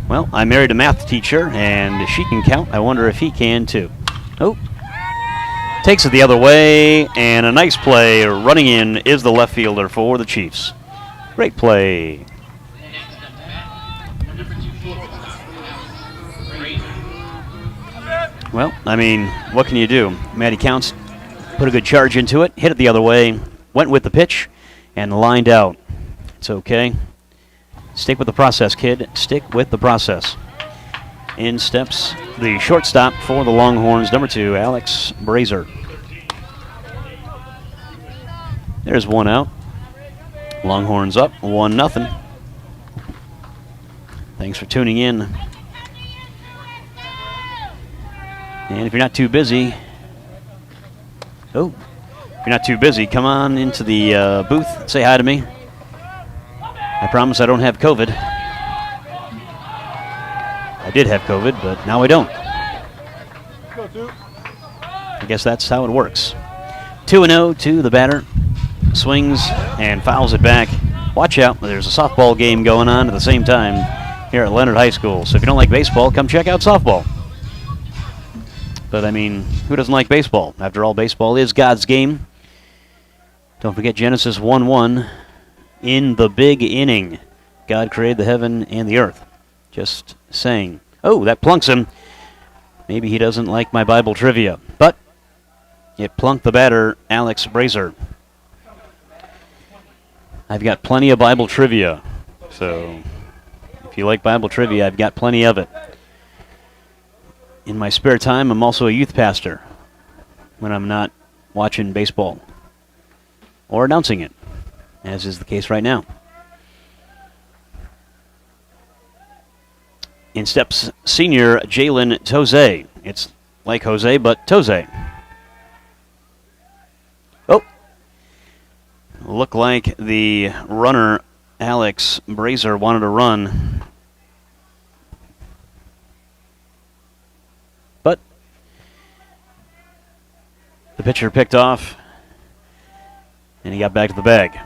Well, I married a math teacher, and she can count. I wonder if he can, too. Oh. Takes it the other way, and a nice play. Running in is the left fielder for the Chiefs. Great play. Well, I mean, what can you do? Maddie Counts put a good charge into it, hit it the other way, went with the pitch, and lined out. It's okay. Stick with the process, kid. Stick with the process. In steps the shortstop for the Longhorns, number 2, Alex Brazier. There's one out. Longhorns up 1-0. Thanks for tuning in. And if you're not too busy, come on into the booth, say hi to me. I promise I don't have COVID. I did have COVID, but now I don't. I guess that's how it works. 2-0 to the batter. Swings and fouls it back. Watch out, there's a softball game going on at the same time here at Lennard High School. So if you don't like baseball, come check out softball. But I mean, who doesn't like baseball? After all, baseball is God's game. Don't forget Genesis 1:1. In the big inning, God created the heaven and the earth. Just saying. Oh, that plunks him. Maybe he doesn't like my Bible trivia. But it plunked the batter, Alex Brazier. I've got plenty of Bible trivia. So if you like Bible trivia, I've got plenty of it. In my spare time, I'm also a youth pastor when I'm not watching baseball or announcing it, as is the case right now. In steps senior Jalen Toze. It's like Jose, but Toze. Oh. Looked like the runner, Alex Brazier, wanted to run. But the pitcher picked off, and he got back to the bag.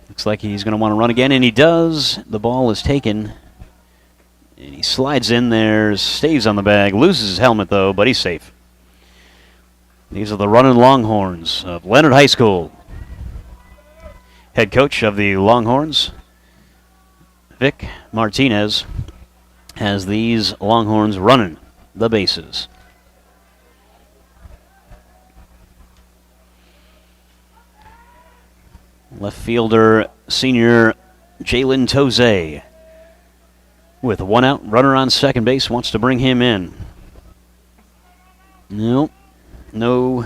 Looks like he's going to want to run again, and he does. The ball is taken, and he slides in there, stays on the bag, loses his helmet, though, but he's safe. These are the running Longhorns of Lennard High School. Head coach of the Longhorns, Vic Martinez, has these Longhorns running the bases. Left fielder, senior Jalen Toze, with one out, runner on second base, wants to bring him in. Nope, no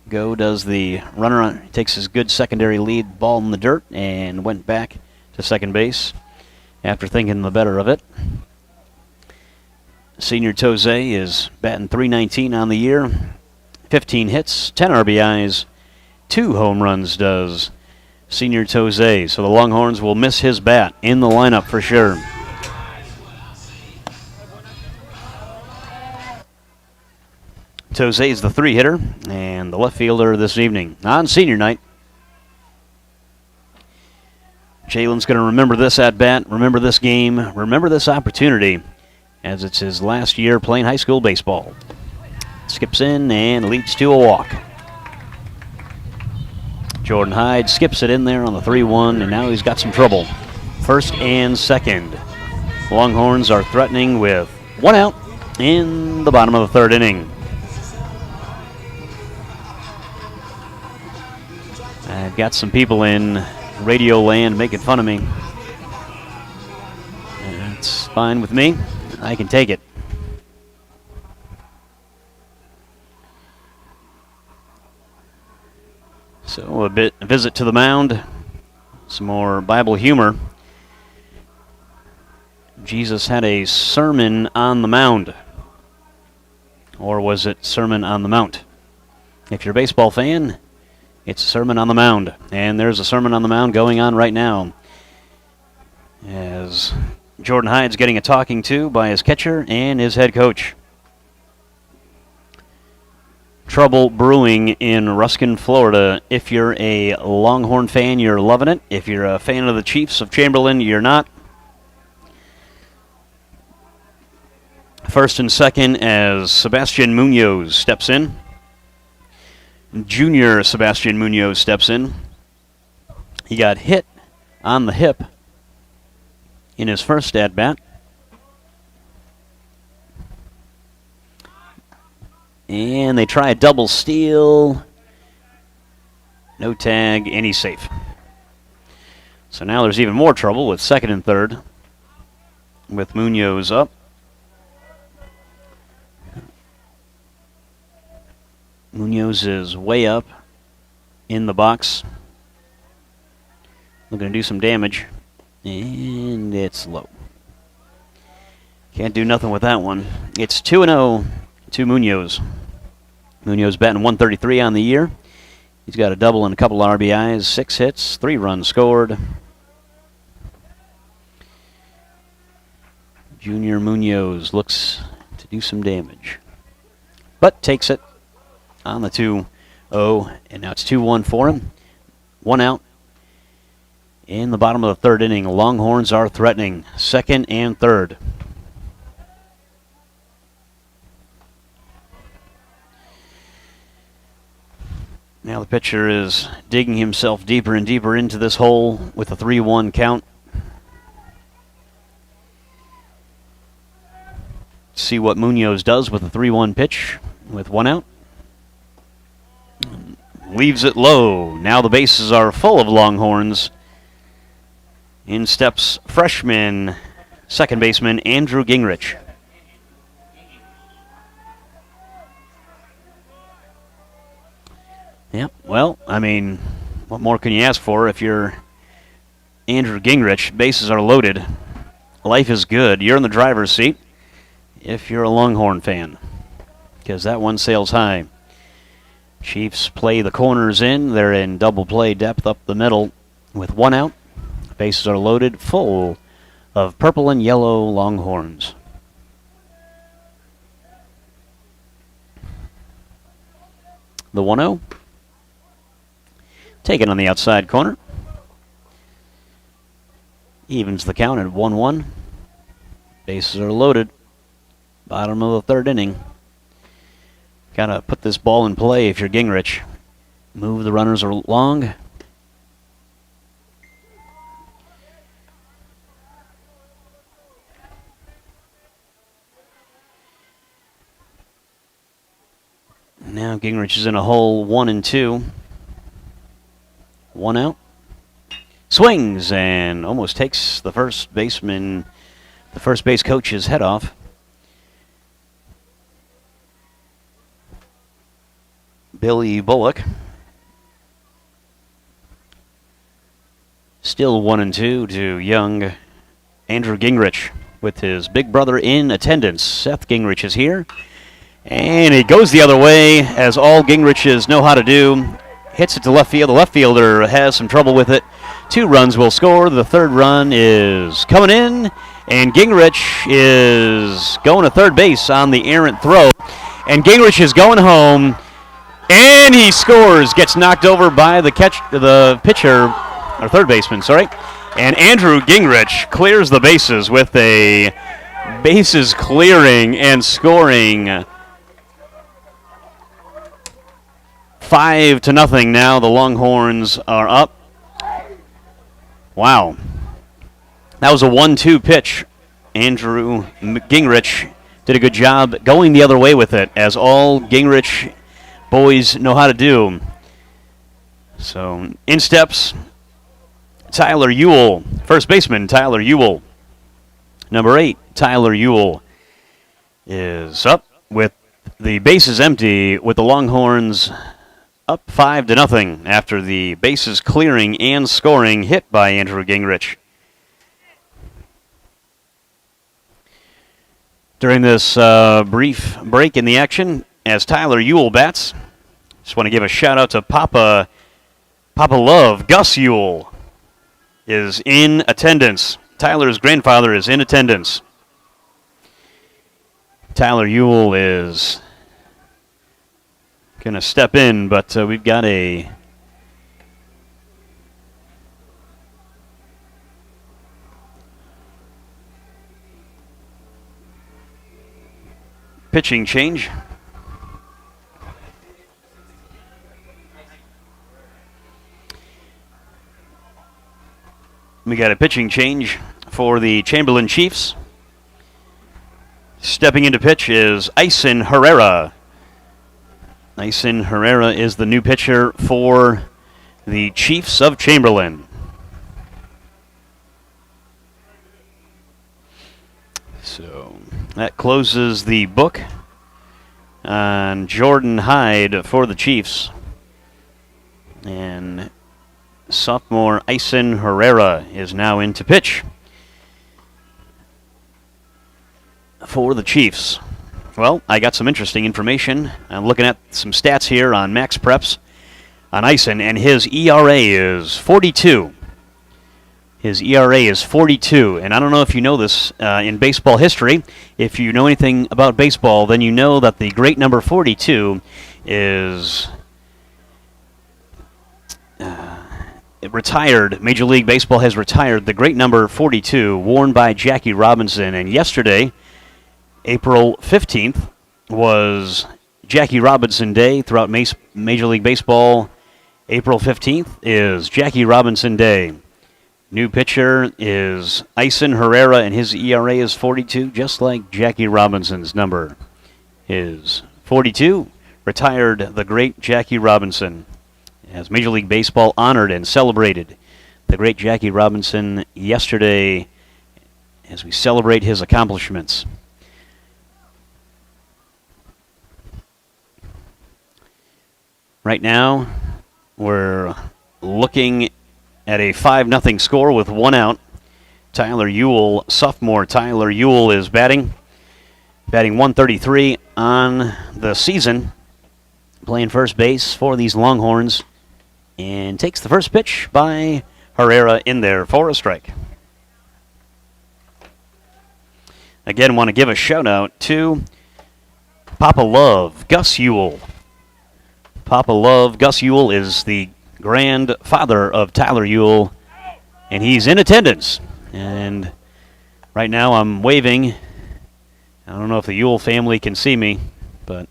go does the runner on, takes his good secondary lead, ball in the dirt, and went back to second base after thinking the better of it. Senior Toze is batting .319 on the year, 15 hits, 10 RBIs, 2 home runs does Senior Toze. So the Longhorns will miss his bat in the lineup for sure. Toze is the 3-hitter and the left fielder this evening on senior night. Jalen's going to remember this at-bat, remember this game, remember this opportunity, as it's his last year playing high school baseball. Skips in and leads to a walk. Jordan Hyde skips it in there on the 3-1, and now he's got some trouble. First and second. Longhorns are threatening with one out in the bottom of the third inning. I've got some people in radio land making fun of me. It's fine with me. I can take it. So a visit to the mound. Some more Bible humor. Jesus had a sermon on the mound. Or was it Sermon on the Mount? If you're a baseball fan, it's a Sermon on the Mound. And there's a Sermon on the Mound going on right now, as Jordan Hyde's getting a talking to by his catcher and his head coach. trouble brewing in Ruskin, Florida. If you're a Longhorn fan, you're loving it. If you're a fan of the Chiefs of Chamberlain, you're not. First and second as Sebastian Munoz steps in. Junior Sebastian Munoz steps in. He got hit on the hip in his first at-bat. And they try a double steal. No tag, and he's safe. So now there's even more trouble with second and third with Munoz up. Munoz is way up in the box. Looking to do some damage. And it's low. Can't do nothing with that one. It's 2-0 to Munoz. Munoz batting 133 on the year. He's got a double and a couple RBIs, 6 hits, 3 runs scored. Junior Munoz looks to do some damage, but takes it on the 2-0, and now it's 2-1 for him. 1 out. In the bottom of the third inning, Longhorns are threatening second and third. Now the pitcher is digging himself deeper and deeper into this hole with a 3-1 count. See what Munoz does with a 3-1 pitch with 1 out. Leaves it low. Now the bases are full of Longhorns. In steps freshman second baseman Andrew Gingrich. Yep, well, I mean, what more can you ask for if you're Andrew Gingrich? Bases are loaded. Life is good. You're in the driver's seat if you're a Longhorn fan, because that one sails high. Chiefs play the corners in. They're in double play depth up the middle with 1 out. Bases are loaded, full of purple and yellow Longhorns. The 1-0. Taken on the outside corner. Evens the count at 1-1. Bases are loaded. Bottom of the third inning. Gotta put this ball in play if you're Gingrich. Move the runners along. Now Gingrich is in a hole 1 and 2. 1 out. Swings and almost takes the first baseman, the first base coach's head off. Billy Bullock. Still 1 and 2 to young Andrew Gingrich with his big brother in attendance. Seth Gingrich is here. And it goes the other way, as all Gingriches know how to do. Hits it to left field. The left fielder has some trouble with it. 2 runs will score. The third run is coming in, and Gingrich is going to third base on the errant throw. And Gingrich is going home, and he scores. Gets knocked over by the pitcher, or third baseman, sorry. And Andrew Gingrich clears the bases with a bases clearing and scoring. 5-0 now. The Longhorns are up. Wow. That was a 1-2 pitch. Andrew Gingrich did a good job going the other way with it, as all Gingrich boys know how to do. So, in steps Tyler Ewell, first baseman Tyler Ewell. Number 8, Tyler Ewell, is up with the bases empty, with the Longhorns up 5-0 after the bases clearing and scoring hit by Andrew Gingrich. During this brief break in the action, as Tyler Ewell bats, just want to give a shout out to Papa Love. Gus Ewell is in attendance. Tyler's grandfather is in attendance. Tyler Ewell is going to step in, but we've got a pitching change. We got a pitching change for the Chamberlain Chiefs. Stepping into pitch is Ison Herrera. Ison Herrera is the new pitcher for the Chiefs of Chamberlain. So that closes the book on Jordan Hyde for the Chiefs. And sophomore Ison Herrera is now in to pitch for the Chiefs. Well, I got some interesting information. I'm looking at some stats here on Max Preps on Ison, and his ERA is 42. His ERA is 42, and I don't know if you know this in baseball history. If you know anything about baseball, then you know that the great number 42 is retired. Major League Baseball has retired the great number 42, worn by Jackie Robinson. And yesterday, April 15th, was Jackie Robinson Day throughout Major League Baseball. April 15th is Jackie Robinson Day. New pitcher is Ison Herrera, and his ERA is 42, just like Jackie Robinson's number is 42. Retired the great Jackie Robinson. As Major League Baseball honored and celebrated the great Jackie Robinson yesterday as we celebrate his accomplishments. Right now, we're looking at a 5-0 score with 1 out. Tyler Ewell, sophomore Tyler Ewell, is batting 133 on the season, playing first base for these Longhorns, and takes the first pitch by Herrera in there for a strike. Again, want to give a shout out to Papa Love, Gus Ewell. Papa Love, Gus Ewell, is the grandfather of Tyler Ewell, and he's in attendance. And right now I'm waving. I don't know if the Ewell family can see me, but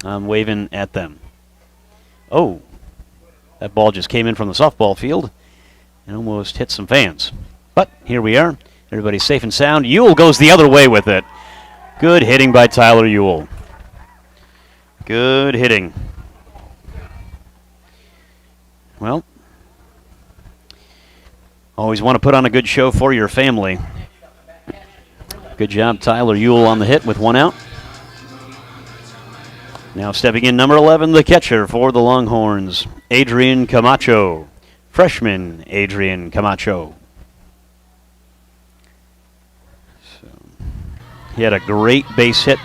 I'm waving at them. Oh, that ball just came in from the softball field and almost hit some fans. But here we are. Everybody's safe and sound. Ewell goes the other way with it. Good hitting by Tyler Ewell. Good hitting. Well, always want to put on a good show for your family. Good job, Tyler Ewell, on the hit with 1 out. Now stepping in, number 11, the catcher for the Longhorns, Adrian Camacho. Freshman Adrian Camacho. So, he had a great base hit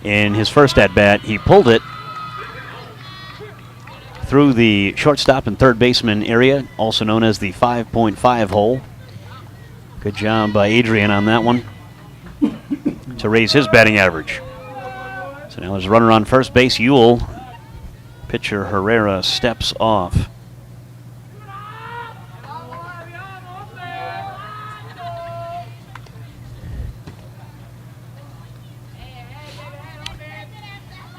in his first at-bat. He pulled it through the shortstop and third baseman area, also known as the 5.5 hole. Good job by Adrian on that one to raise his batting average. So now there's a runner on first base. Ewell, pitcher Herrera, steps off.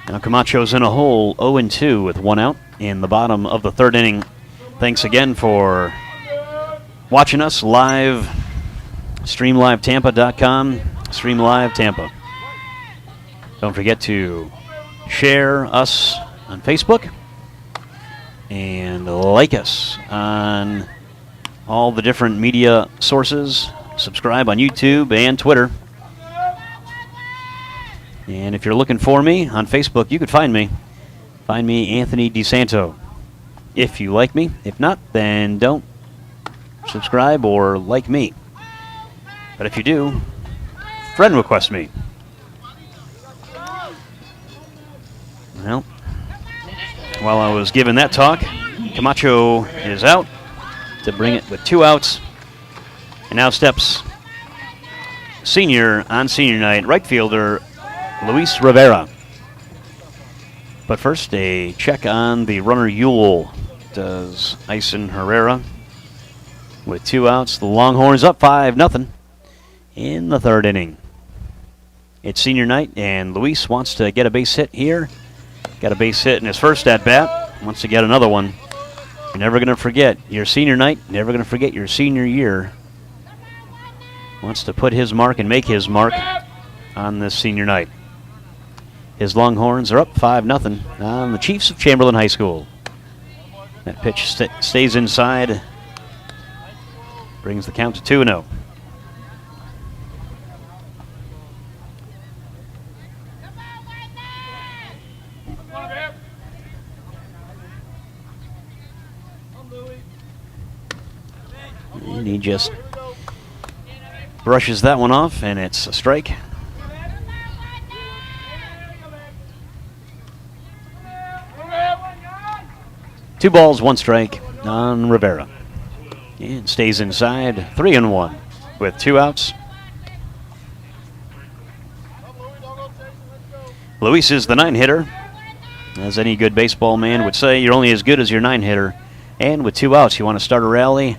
Now Camacho's in a hole, 0-2 with 1 out in the bottom of the third inning. Thanks again for watching us live. StreamLiveTampa.com. Stream Live Tampa. Don't forget to share us on Facebook and like us on all the different media sources. Subscribe on YouTube and Twitter. And if you're looking for me on Facebook, you could find me. Find me, Anthony DeSanto, if you like me. If not, then don't subscribe or like me. But if you do, friend request me. Well, while I was giving that talk, Camacho is out to bring it with 2 outs. And now steps senior on senior night, right fielder Luis Rivera. But first, a check on the runner Yule. Does Ison Herrera with 2 outs. The Longhorns up 5-0 in the 3rd inning. It's senior night, and Luis wants to get a base hit here. Got a base hit in his first at-bat. Wants to get another one. You're never going to forget your senior night. Never going to forget your senior year. Wants to put his mark and make his mark on this senior night. His Longhorns are up 5-0 on the Chiefs of Chamberlain High School. That pitch stays inside. Brings the count to 2-0. And he just brushes that one off, and it's a strike. Two balls, 1 strike on Rivera. And stays inside, 3-1 with 2 outs. Luis is the 9-hitter. As any good baseball man would say, you're only as good as your 9-hitter. And with 2 outs, you want to start a rally,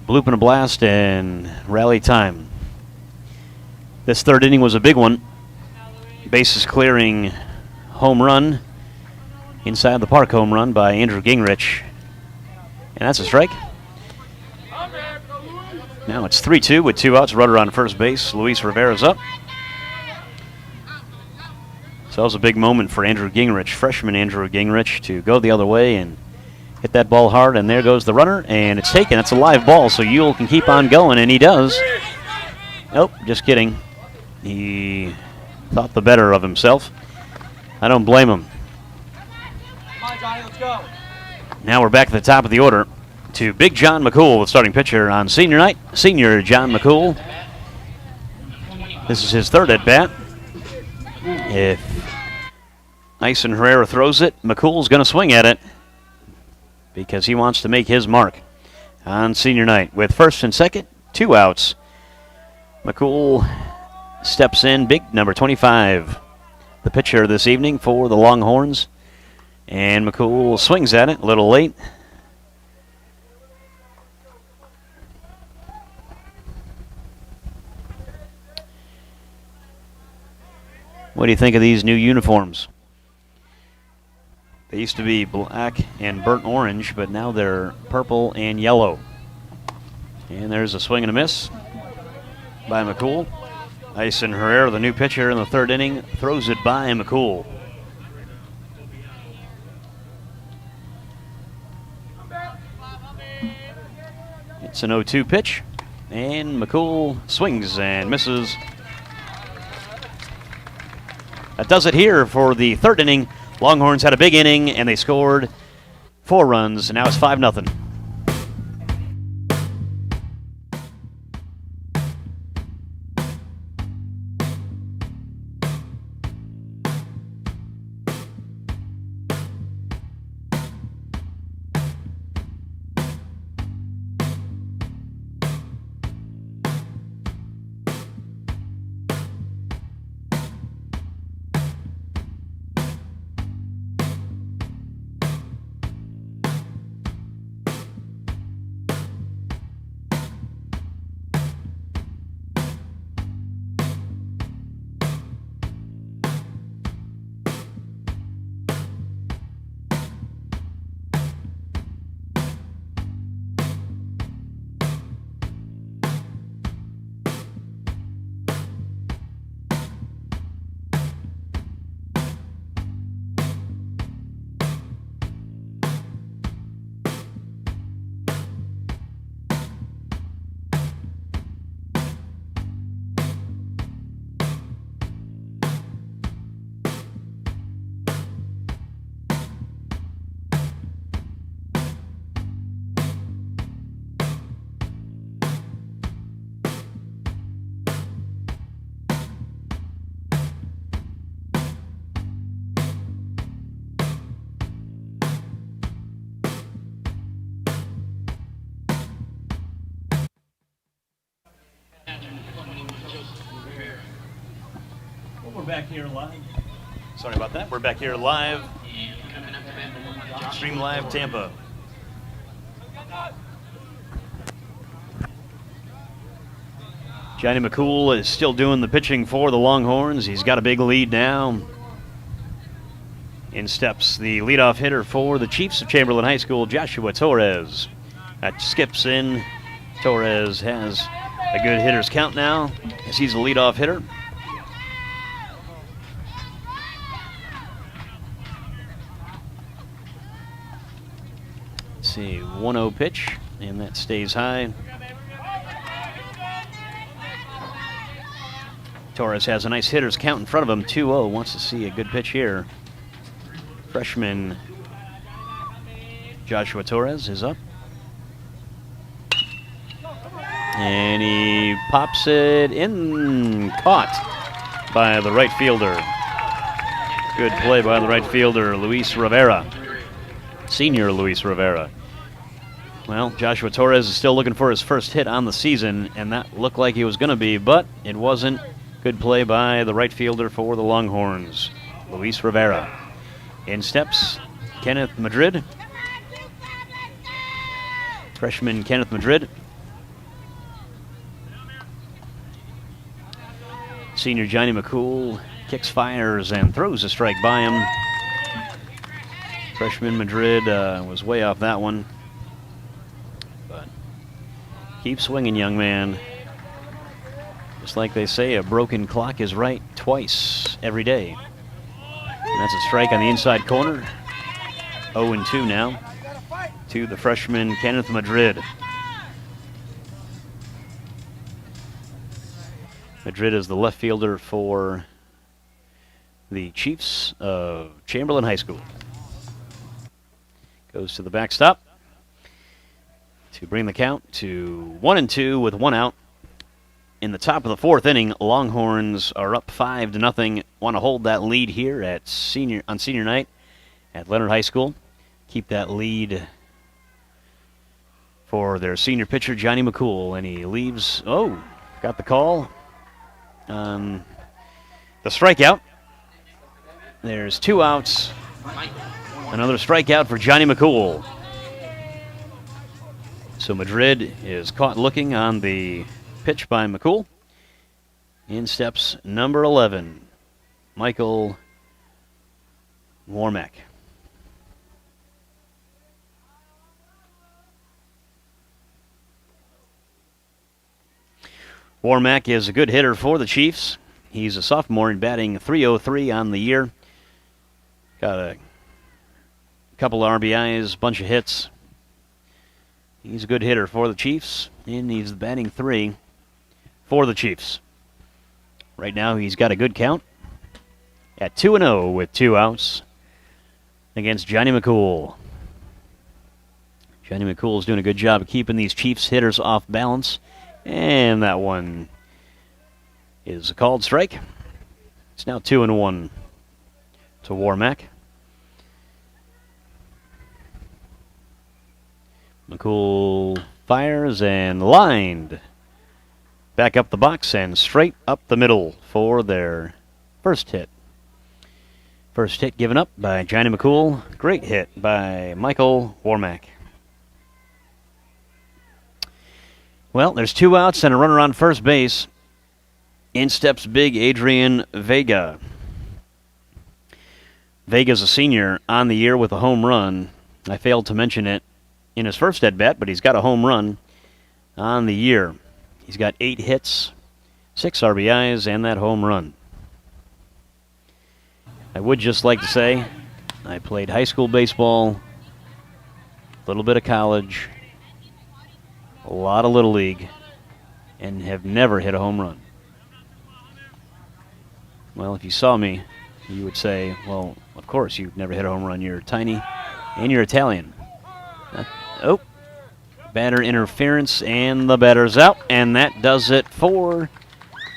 bloop and a blast, and rally time. This 3rd inning was a big one. Bases clearing home run. Inside the park home run by Andrew Gingrich. And that's a strike. Now it's 3-2 with 2 outs, runner on first base. Luis Rivera's up. So that was a big moment for Andrew Gingrich, freshman Andrew Gingrich, to go the other way and hit that ball hard. And there goes the runner, and it's taken. It's a live ball, so Yule can keep on going, and he does. Nope, just kidding. He thought the better of himself. I don't blame him. Come on, Johnny, let's go. Now we're back at the top of the order to Big John McCool, the starting pitcher on senior night. Senior John McCool. This is his 3rd at-bat. If Ison Herrera throws it, McCool's going to swing at it because he wants to make his mark on senior night. With 1st and 2nd, 2 outs. McCool steps in, big number 25, the pitcher this evening for the Longhorns. And McCool swings at it a little late. What do you think of these new uniforms? They used to be black and burnt orange, but now they're purple and yellow. And there's a swing and a miss by McCool. Ison Herrera, the new pitcher in the 3rd inning, throws it by McCool. It's an 0-2 pitch, and McCool swings and misses. That does it here for the 3rd inning. Longhorns had a big inning, and they scored 4 runs, and now it's 5-0. We're back here live. Sorry about that. We're back here live. Stream Live Tampa. Johnny McCool is still doing the pitching for the Longhorns. He's got a big lead now. In steps the leadoff hitter for the Chiefs of Chamberlain High School, Joshua Torres. That skips in. Torres has a good hitter's count now as he's the leadoff hitter. Let's see, 1-0 pitch, and that stays high. Torres has a nice hitter's count in front of him, 2-0. Wants to see a good pitch here. Freshman Joshua Torres is up. And he pops it in, caught by the right fielder. Good play by the right fielder, Luis Rivera. Senior Luis Rivera. Well, Joshua Torres is still looking for his first hit on the season, and that looked like he was going to be, but it wasn't. Good play by the right fielder for the Longhorns, Luis Rivera. In steps Kenneth Madrid. Freshman Kenneth Madrid. Senior Johnny McCool kicks, fires, and throws a strike by him. Freshman Madrid was way off that one. But keep swinging, young man. Just like they say, a broken clock is right twice every day. And that's a strike on the inside corner. 0-2 now to the freshman Kenneth Madrid. Madrid is the left fielder for the Chiefs of Chamberlain High School. Goes to the backstop to bring the count to 1-2 with 1 out. In the top of the 4th inning, Longhorns are up 5-0. Want to hold that lead here at senior night at Lennard High School. Keep that lead for their senior pitcher, Johnny McCool. And he leaves, got the call on the strikeout. There's 2 outs. Another strikeout for Johnny McCool. So Madrid is caught looking on the pitch by McCool. In steps number 11, Michael Warmack. Warmack is a good hitter for the Chiefs. He's a sophomore and batting .303 on the year. Got a couple of RBIs, bunch of hits. He's a good hitter for the Chiefs, and he's batting 3 for the Chiefs. Right now he's got a good count at 2-0 with 2 outs against Johnny McCool. Johnny McCool is doing a good job of keeping these Chiefs hitters off balance, and that one is a called strike. It's now 2-1 to Warmack. McCool fires and lined back up the box and straight up the middle for their first hit. First hit given up by Johnny McCool. Great hit by Michael Warmack. Well, there's 2 outs and a runner on first base. In steps big Adrian Vega. Vega's a senior on the year with a home run. I failed to mention it in his first at-bat, but he's got a home run on the year. He's got 8 hits, 6 RBIs, and that home run. I would just like to say I played high school baseball, a little bit of college, a lot of Little League, and have never hit a home run. Well, if you saw me, you would say, well, of course you've never hit a home run. You're tiny and you're Italian. Batter interference, and the batter's out, and that does it for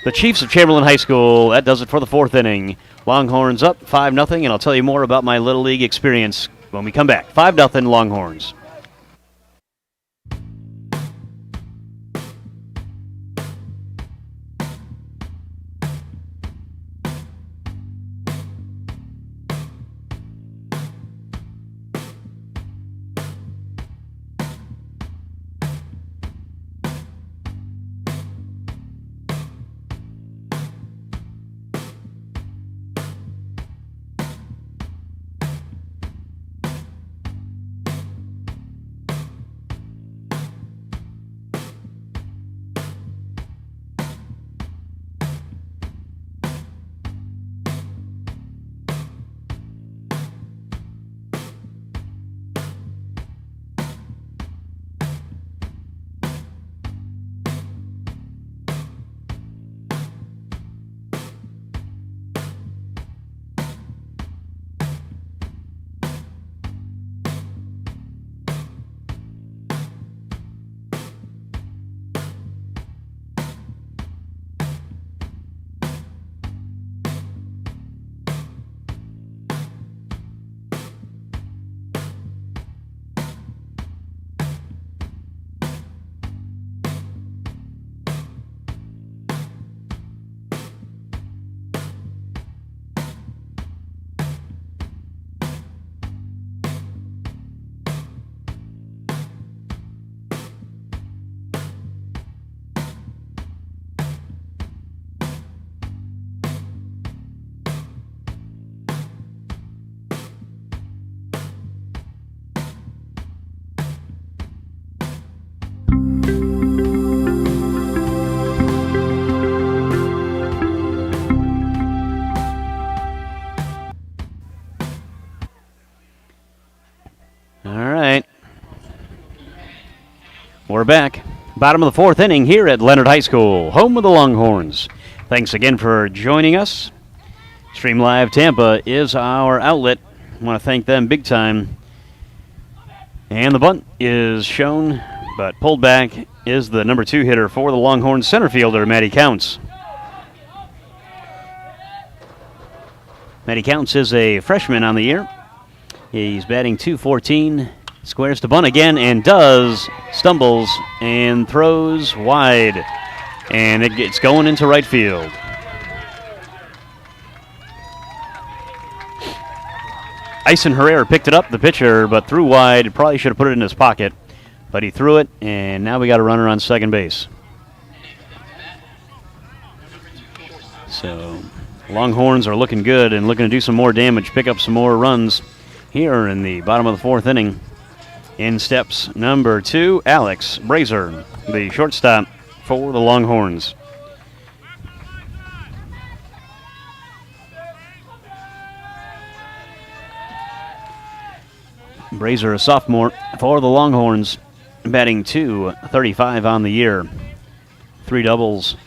the Chiefs of Chamberlain High School. That does it for the 4th inning. Longhorns up 5-0, and I'll tell you more about my Little League experience when we come back. 5-0 Longhorns. we're back. Bottom of the fourth inning here at Lennard High School, home of the Longhorns. Thanks again for joining us. Stream Live Tampa is our outlet. I want to thank them big time. And the bunt is shown, but pulled back is the number 2 hitter for the Longhorns, center fielder, Matty Counts. Matty Counts is a freshman on the year. He's batting .214, squares to bunt again, and stumbles, and throws wide. And it gets going into right field. Ison Herrera picked it up, the pitcher, but threw wide. Probably should have put it in his pocket, but he threw it, and now we got a runner on second base. So Longhorns are looking good and looking to do some more damage, pick up some more runs here in the bottom of the fourth inning. In steps number 2, Alex Brazier, the shortstop for the Longhorns. Brazier, a sophomore for the Longhorns, batting .235 on the year. 3 doubles,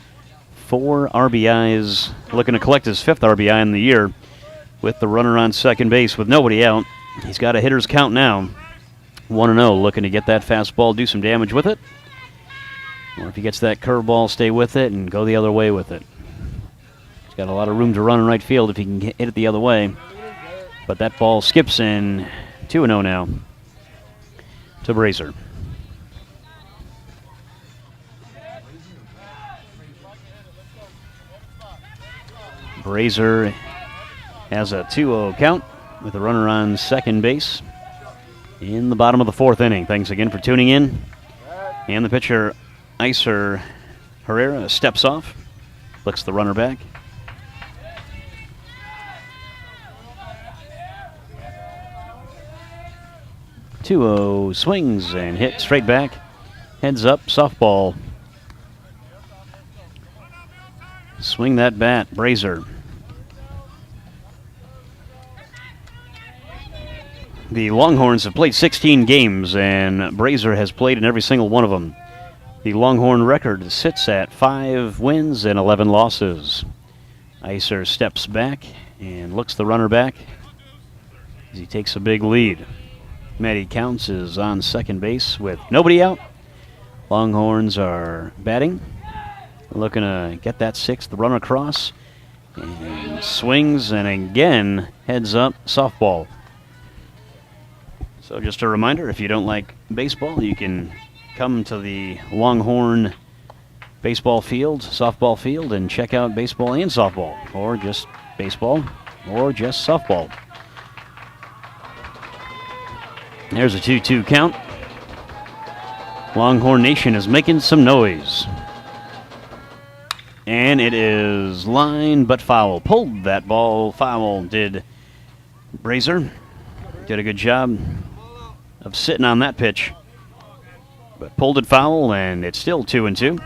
4 RBIs, looking to collect his 5th RBI in the year with the runner on second base with nobody out. He's got a hitter's count now, 1-0, looking to get that fastball, do some damage with it. Or if he gets that curveball, stay with it and go the other way with it. He's got a lot of room to run in right field if he can hit it the other way. But that ball skips in. 2-0 now to Brazier. Brazier has a 2-0 count with a runner on second base in the bottom of the fourth inning. Thanks again for tuning in. And the pitcher, Ison Herrera, steps off, looks the runner back. 2-0, swings and hit straight back. Heads up, softball. Swing that bat, Brazier. The Longhorns have played 16 games, and Brazier has played in every single one of them. The Longhorn record sits at 5 wins and 11 losses. Ison steps back and looks the runner back as he takes a big lead. Matty Counts is on second base with nobody out. Longhorns are batting, looking to get that 6th run across, and swings and again heads up, softball. So just a reminder, if you don't like baseball, you can come to the Longhorn baseball field, softball field, and check out baseball and softball, or just baseball, or just softball. There's a 2-2 count. Longhorn Nation is making some noise. And it is line but foul. Pulled that ball foul, did Brazier. Did a good job of sitting on that pitch. But pulled it foul, and it's still 2-2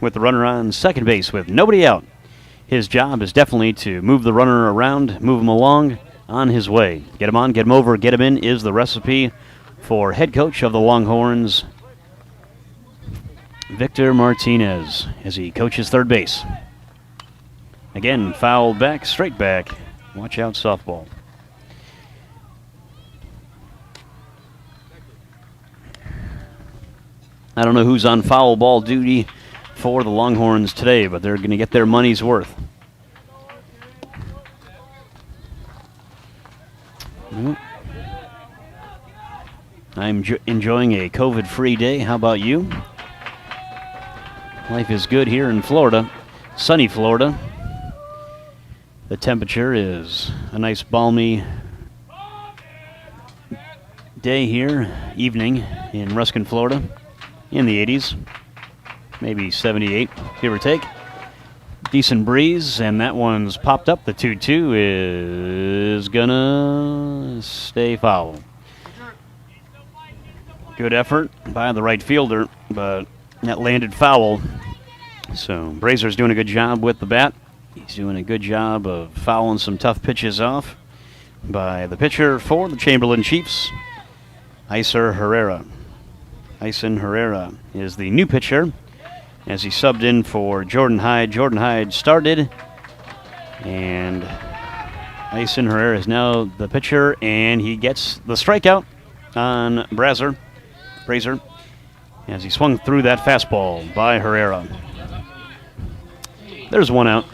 with the runner on second base with nobody out. His job is definitely to move the runner around, move him along, on his way. Get him on, get him over, get him in is the recipe for head coach of the Longhorns, Victor Martinez, as he coaches third base. Again, foul back, straight back. Watch out, softball. I don't know who's on foul ball duty for the Longhorns today, but they're going to get their money's worth. I'm enjoying a COVID-free day. How about you? Life is good here in Florida, sunny Florida. The temperature is a nice balmy day here, evening in Ruskin, Florida, in the 80s, maybe 78, give or take. Decent breeze, and that one's popped up. The 2-2 is gonna stay foul. Good effort by the right fielder, but that landed foul. So Brazier's doing a good job with the bat. He's doing a good job of fouling some tough pitches off by the pitcher for the Chamberlain Chiefs, Ison Herrera. Ison Herrera is the new pitcher as he subbed in for Jordan Hyde. Jordan Hyde started, and Ison Herrera is now the pitcher, and he gets the strikeout on Brazier as he swung through that fastball by Herrera. There's one out.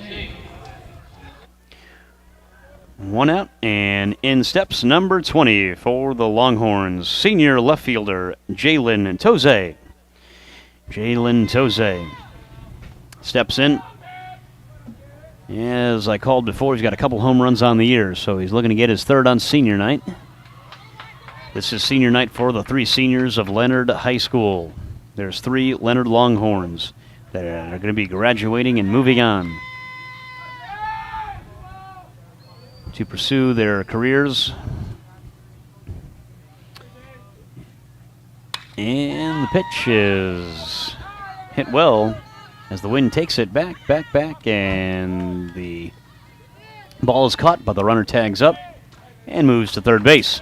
One out, and in steps number 20 for the Longhorns, senior left fielder Jalen Toze. Jalen Toze steps in. As I called before, he's got a couple home runs on the year, so he's looking to get his third on senior night. This is senior night for the 3 seniors of Lennard High School. There's 3 Lennard Longhorns that are going to be graduating and moving on to pursue their careers. And the pitch is hit well as the wind takes it back, and the ball is caught, but the runner tags up and moves to third base.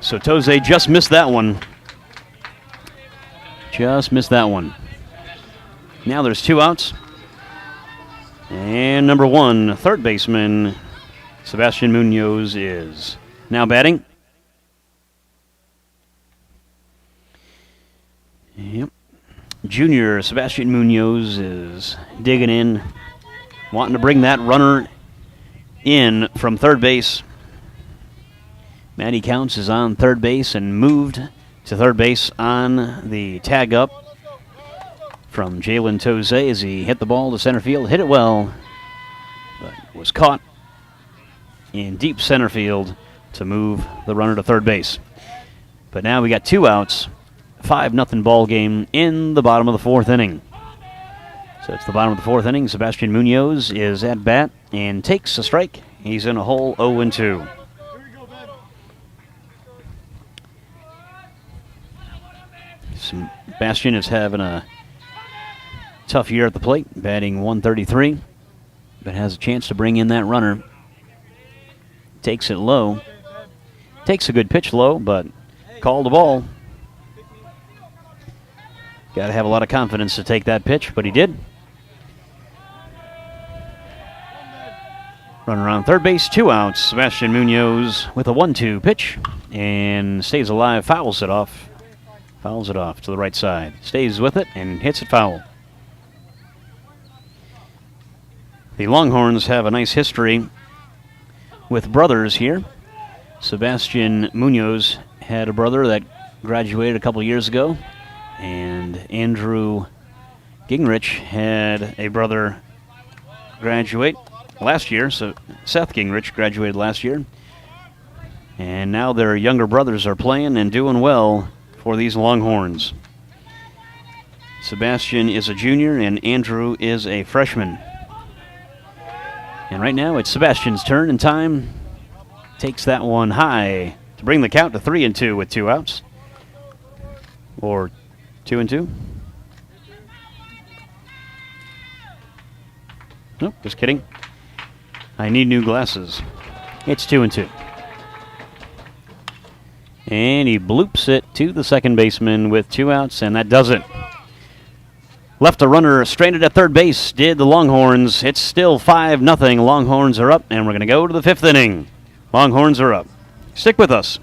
So Toze just missed that one. Just missed that one. Now there's 2 outs. And number 1, third baseman Sebastian Munoz is now batting. Yep. Junior Sebastian Munoz is digging in, wanting to bring that runner in from third base. Matty Counts is on third base and moved to third base on the tag up from Jalen Toze as he hit the ball to center field. Hit it well, but was caught in deep center field to move the runner to third base. But now we got 2 outs, 5-0 ball game in the bottom of the 4th inning. So it's the bottom of the 4th inning. Sebastian Munoz is at bat and takes a strike. He's in a hole 0-2. Sebastian is having a tough year at the plate, batting .133, but has a chance to bring in that runner. Takes it low. Takes a good pitch low, but called a ball. Got to have a lot of confidence to take that pitch, but he did. Runner on third base, 2 outs. Sebastian Munoz with a 1-2 pitch and stays alive, fouls it off. Fouls it off to the right side. Stays with it and hits it foul. The Longhorns have a nice history with brothers here. Sebastian Munoz had a brother that graduated a couple years ago, and Andrew Gingrich had a brother graduate last year. So Seth Gingrich graduated last year, and now their younger brothers are playing and doing well for these Longhorns. Sebastian is a junior and Andrew is a freshman. And right now it's Sebastian's turn, and time takes that one high to bring the count to 3-2 with 2 outs. Or 2-2. Nope, just kidding. I need new glasses. It's 2-2. And he bloops it to the second baseman with 2 outs, and that does it. Left a runner stranded at third base, did the Longhorns. It's still 5-0. Longhorns are up, and we're going to go to the 5th inning. Longhorns are up. Stick with us.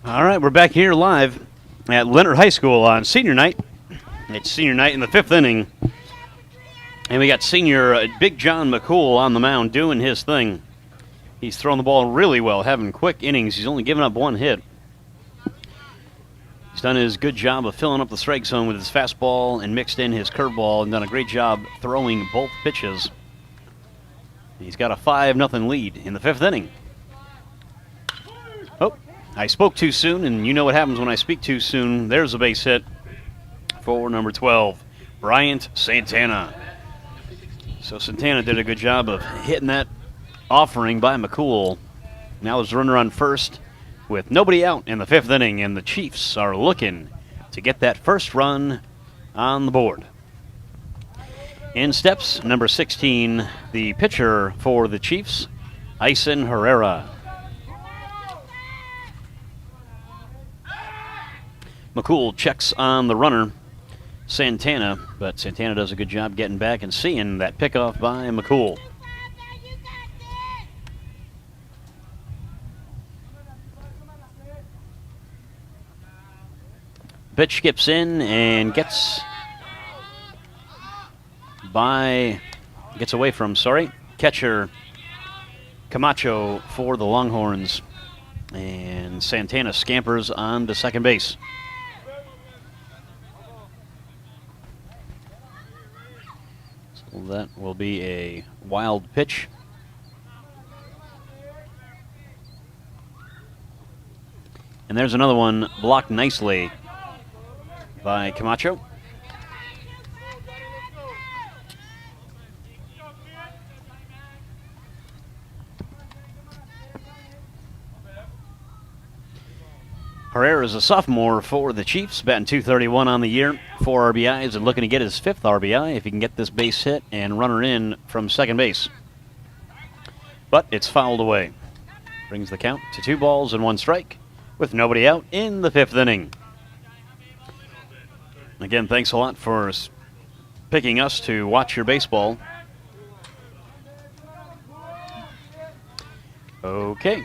All right, we're back here live at Lennard High School on senior night. It's senior night in the 5th inning. And we got senior Big John McCool on the mound doing his thing. He's throwing the ball really well, having quick innings. He's only given up 1 hit. He's done his good job of filling up the strike zone with his fastball and mixed in his curveball and done a great job throwing both pitches. He's got a 5-0 lead in the 5th inning. Oh, I spoke too soon, and you know what happens when I speak too soon. There's a base hit for number 12, Bryant Santana. So Santana did a good job of hitting that offering by McCool. Now there's a runner on first with nobody out in the 5th inning, and the Chiefs are looking to get that first run on the board. In steps number 16, the pitcher for the Chiefs, Ison Herrera. McCool checks on the runner, Santana, but Santana does a good job getting back and seeing that pickoff by McCool. Pitch skips in and gets away from, catcher Camacho for the Longhorns. And Santana scampers on to second base. So that will be a wild pitch. And there's another one blocked nicely by Camacho. Herrera is a sophomore for the Chiefs, batting .231 on the year, 4 RBIs, and looking to get his 5th RBI if he can get this base hit and runner in from second base. But it's fouled away. Brings the count to 2 balls and 1 strike with nobody out in the 5th inning. Again, thanks a lot for picking us to watch your baseball. Okay.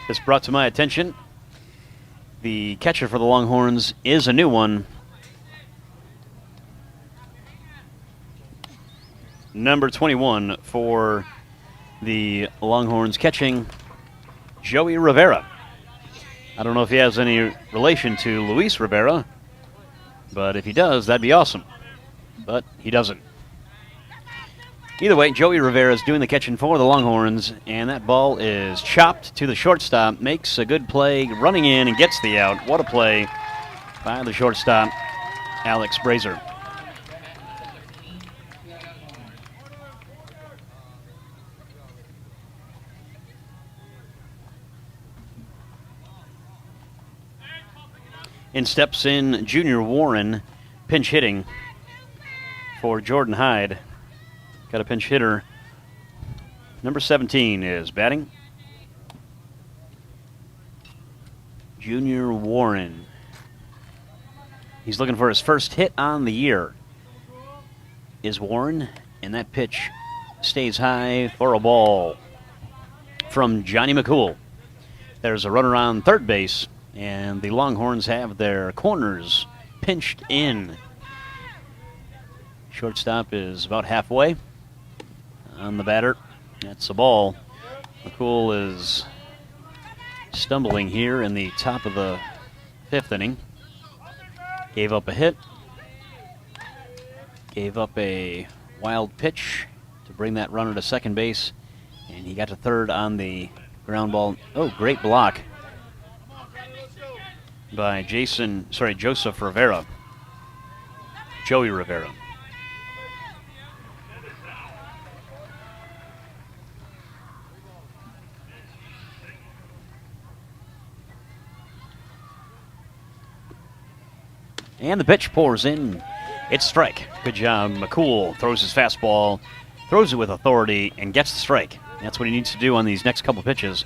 This brought to my attention. The catcher for the Longhorns is a new one. Number 21 for the Longhorns catching, Joey Rivera. I don't know if he has any relation to Luis Rivera, but if he does, that'd be awesome. But he doesn't. Either way, Joey Rivera is doing the catching for the Longhorns, and that ball is chopped to the shortstop. Makes a good play, running in and gets the out. What a play by the shortstop, Alex Brazier. In steps in Junior Warren, pinch hitting for Jordan Hyde. Got a pinch hitter. Number 17 is batting. Junior Warren. He's looking for his first hit on the year. Is Warren, and that pitch stays high for a ball from Johnny McCool. There's a runner on third base, and the Longhorns have their corners pinched in. Shortstop is about halfway on the batter. That's a ball. McCool is stumbling here in the top of the 5th inning. Gave up a hit. Gave up a wild pitch to bring that runner to second base. And he got to third on the ground ball. Oh, great block by Joseph Rivera. Joey Rivera. And the pitch pours in. It's strike. Good job. McCool throws his fastball, throws it with authority, and gets the strike. That's what he needs to do on these next couple pitches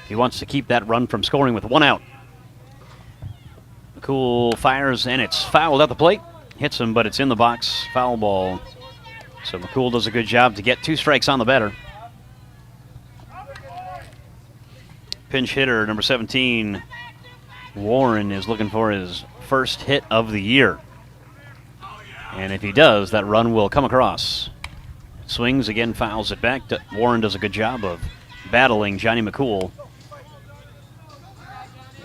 if he wants to keep that run from scoring with 1 out. McCool fires, and it's fouled at the plate. Hits him, but it's in the box. Foul ball. So McCool does a good job to get 2 strikes on the batter. Pinch hitter, number 17, Warren is looking for his first hit of the year. And if he does, that run will come across. Swings again, fouls it back. Warren does a good job of battling Johnny McCool.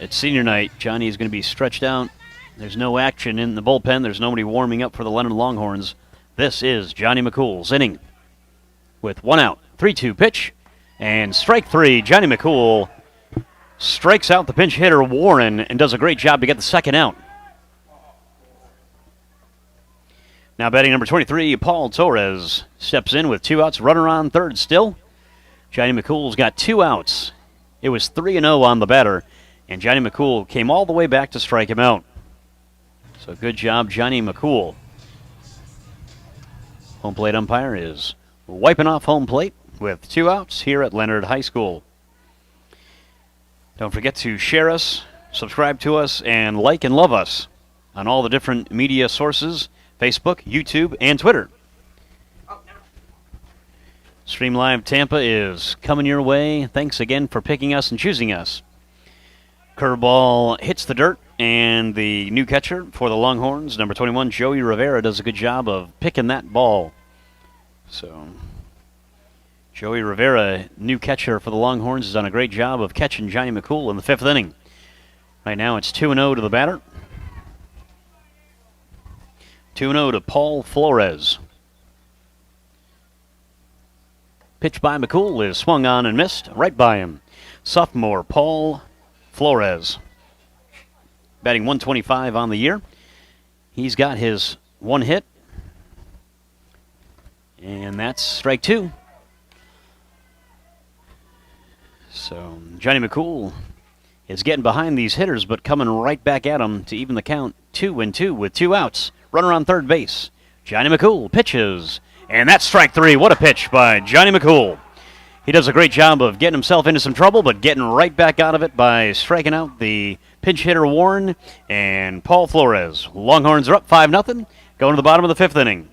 It's senior night. Johnny is going to be stretched out. There's no action in the bullpen. There's nobody warming up for the Lennard Longhorns. This is Johnny McCool's inning. With 1 out, 3-2 pitch, and strike 3. Johnny McCool strikes out the pinch hitter Warren and does a great job to get the second out. Now batting number 23, Paul Torres steps in with 2 outs, runner on third still. Johnny McCool's got 2 outs. It was 3-0 on the batter, and Johnny McCool came all the way back to strike him out. So good job, Johnny McCool. Home plate umpire is wiping off home plate with 2 outs here at Lennard High School. Don't forget to share us, subscribe to us, and like and love us on all the different media sources, Facebook, YouTube, and Twitter. Stream Live Tampa is coming your way. Thanks again for picking us and choosing us. Curveball hits the dirt, and the new catcher for the Longhorns, number 21, Joey Rivera, does a good job of picking that ball. So Joey Rivera, new catcher for the Longhorns, has done a great job of catching Johnny McCool in the 5th inning. Right now it's 2-0 to the batter. 2-0 to Paul Flores. Pitch by McCool is swung on and missed right by him. Sophomore Paul Flores, batting .125 on the year. He's got his 1 hit, and that's strike 2. So Johnny McCool is getting behind these hitters, but coming right back at them to even the count. 2-2 with 2 outs. Runner on third base. Johnny McCool pitches, and that's strike 3. What a pitch by Johnny McCool. He does a great job of getting himself into some trouble, but getting right back out of it by striking out the pinch hitter Warren and Paul Flores. Longhorns are up 5-0, going to the bottom of the 5th inning.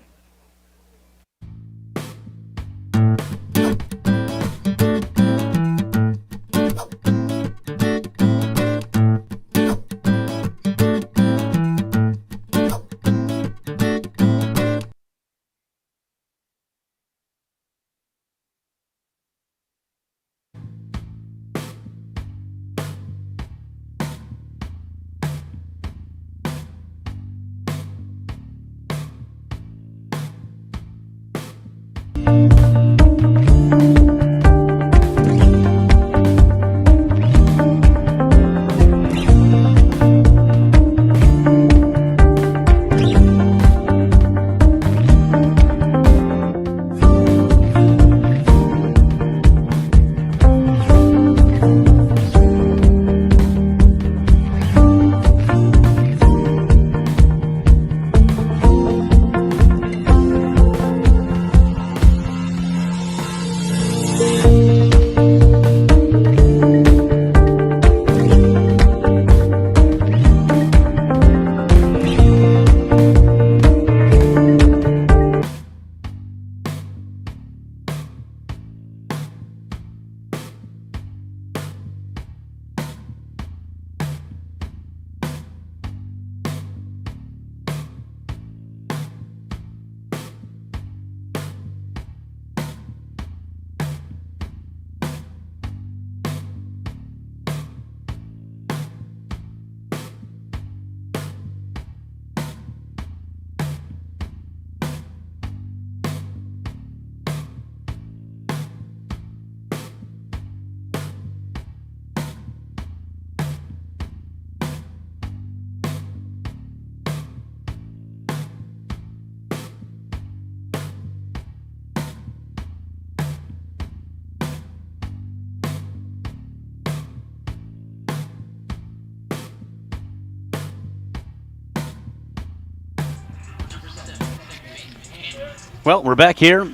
Well, we're back here.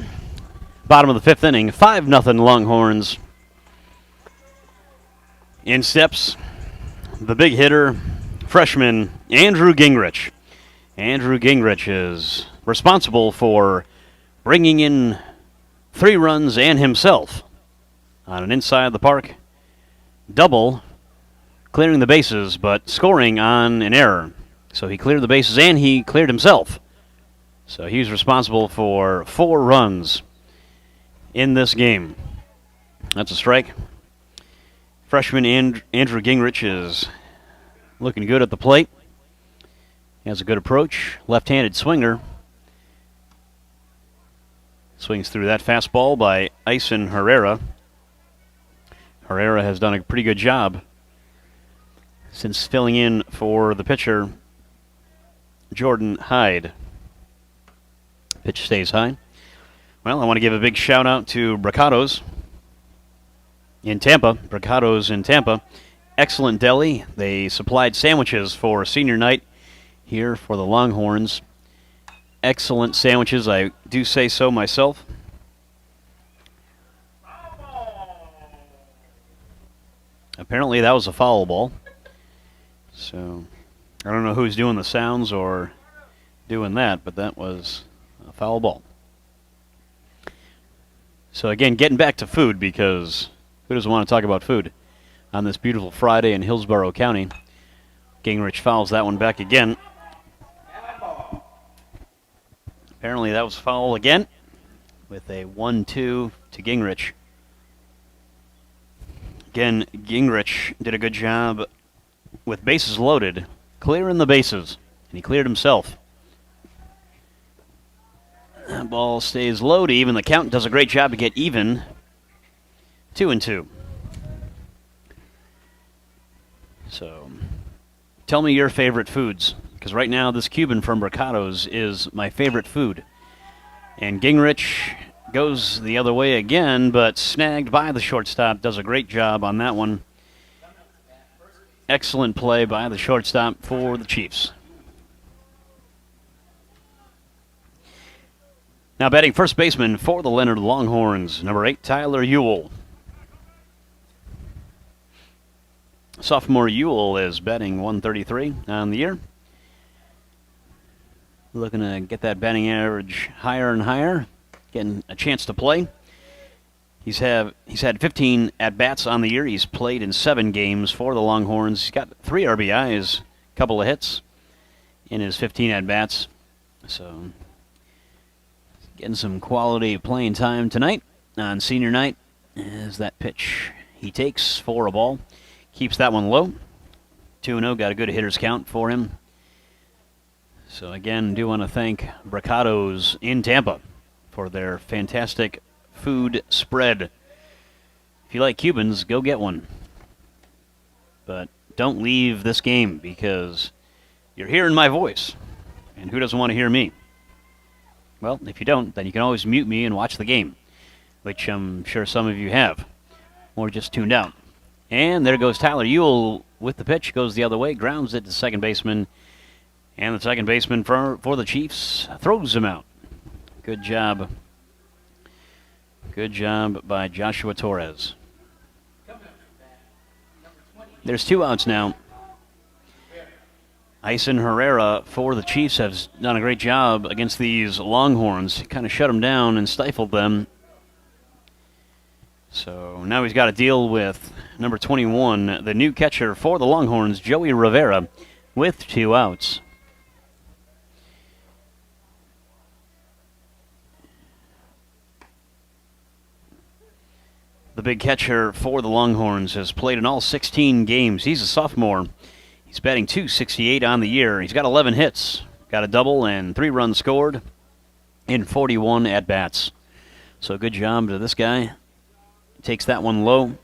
Bottom of the 5th inning. 5-0 Longhorns. In steps the big hitter, freshman Andrew Gingrich. Andrew Gingrich is responsible for bringing in 3 runs and himself on an inside the park double clearing the bases, but scoring on an error. So he cleared the bases and he cleared himself. So he was responsible for 4 runs in this game. That's a strike. Freshman Andrew Gingrich is looking good at the plate. He has a good approach. Left-handed swinger. Swings through that fastball by Ison Herrera. Herrera has done a pretty good job since filling in for the pitcher, Jordan Hyde. Pitch stays high. Well, I want to give a big shout out to Bricados in Tampa. Bricados in Tampa. Excellent deli. They supplied sandwiches for senior night here for the Longhorns. Excellent sandwiches, I do say so myself. Apparently that was a foul ball. So, I don't know who's doing the sounds or doing that, but that was a foul ball. So again, getting back to food, because who doesn't want to talk about food on this beautiful Friday in Hillsborough County? Gingrich fouls that one back again. Apparently that was foul again with a 1-2 to Gingrich. Again, Gingrich did a good job with bases loaded, clearing the bases, and he cleared himself. That ball stays low to even the count. Does a great job to get even. 2-2. So, tell me your favorite foods, because right now this Cuban from Bricados is my favorite food. And Gingrich goes the other way again, but snagged by the shortstop. Does a great job on that one. Excellent play by the shortstop for the Chiefs. Now batting first baseman for the Lennard Longhorns, number 8, Tyler Ewell. Sophomore Ewell is batting 133 on the year. Looking to get that batting average higher and higher, getting a chance to play. He's had 15 at-bats on the year. He's played in 7 games for the Longhorns. He's got 3 RBIs, a couple of hits in his 15 at-bats. So, getting some quality playing time tonight on senior night as that pitch he takes for a ball. Keeps that one low. 2-0, got a good hitter's count for him. So again, do want to thank Bricados in Tampa for their fantastic food spread. If you like Cubans, go get one. But don't leave this game, because you're hearing my voice. And who doesn't want to hear me? Well, if you don't, then you can always mute me and watch the game, which I'm sure some of you have, or just tuned out. And there goes Tyler Ewell with the pitch, goes the other way, grounds it to second baseman, and the second baseman for the Chiefs throws him out. Good job. Good job by Joshua Torres. There's 2 outs now. Ison Herrera for the Chiefs has done a great job against these Longhorns. Kind of shut them down and stifled them. So now he's got to deal with number 21, the new catcher for the Longhorns, Joey Rivera, with 2 outs. The big catcher for the Longhorns has played in all 16 games. He's a sophomore. He's batting .268 on the year. He's got 11 hits, got a double and 3 runs scored in 41 at-bats. So good job to this guy. Takes that one low.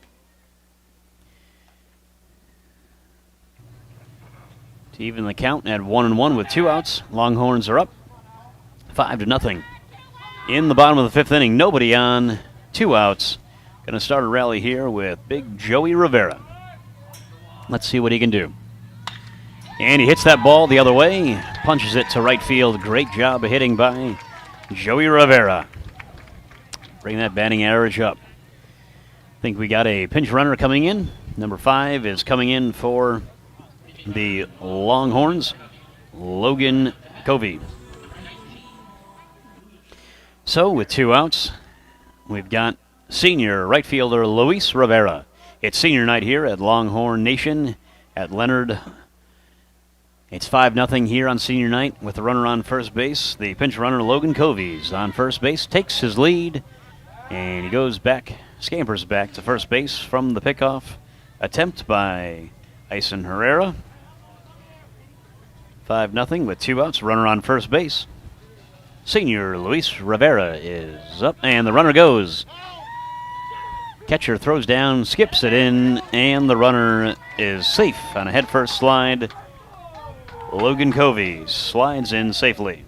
To even the count at 1-1 with 2 outs. Longhorns are up 5-0. In the bottom of the 5th inning, nobody on, 2 outs. Going to start a rally here with big Joey Rivera. Let's see what he can do. And he hits that ball the other way, punches it to right field. Great job of hitting by Joey Rivera. Bring that batting average up. I think we got a pinch runner coming in. Number 5 is coming in for the Longhorns, Logan Covey. So with 2 outs, we've got senior right fielder Luis Rivera. It's senior night here at Longhorn Nation at Lennard. It's 5-0 here on senior night with the runner on first base. The pinch runner, Logan Covies, on first base, takes his lead, and he goes back, scampers back to first base from the pickoff attempt by Ison Herrera. 5-0 with 2 outs, runner on first base. Senior Luis Rivera is up, and the runner goes. Catcher throws down, skips it in, and the runner is safe on a head-first slide. Logan Covey slides in safely.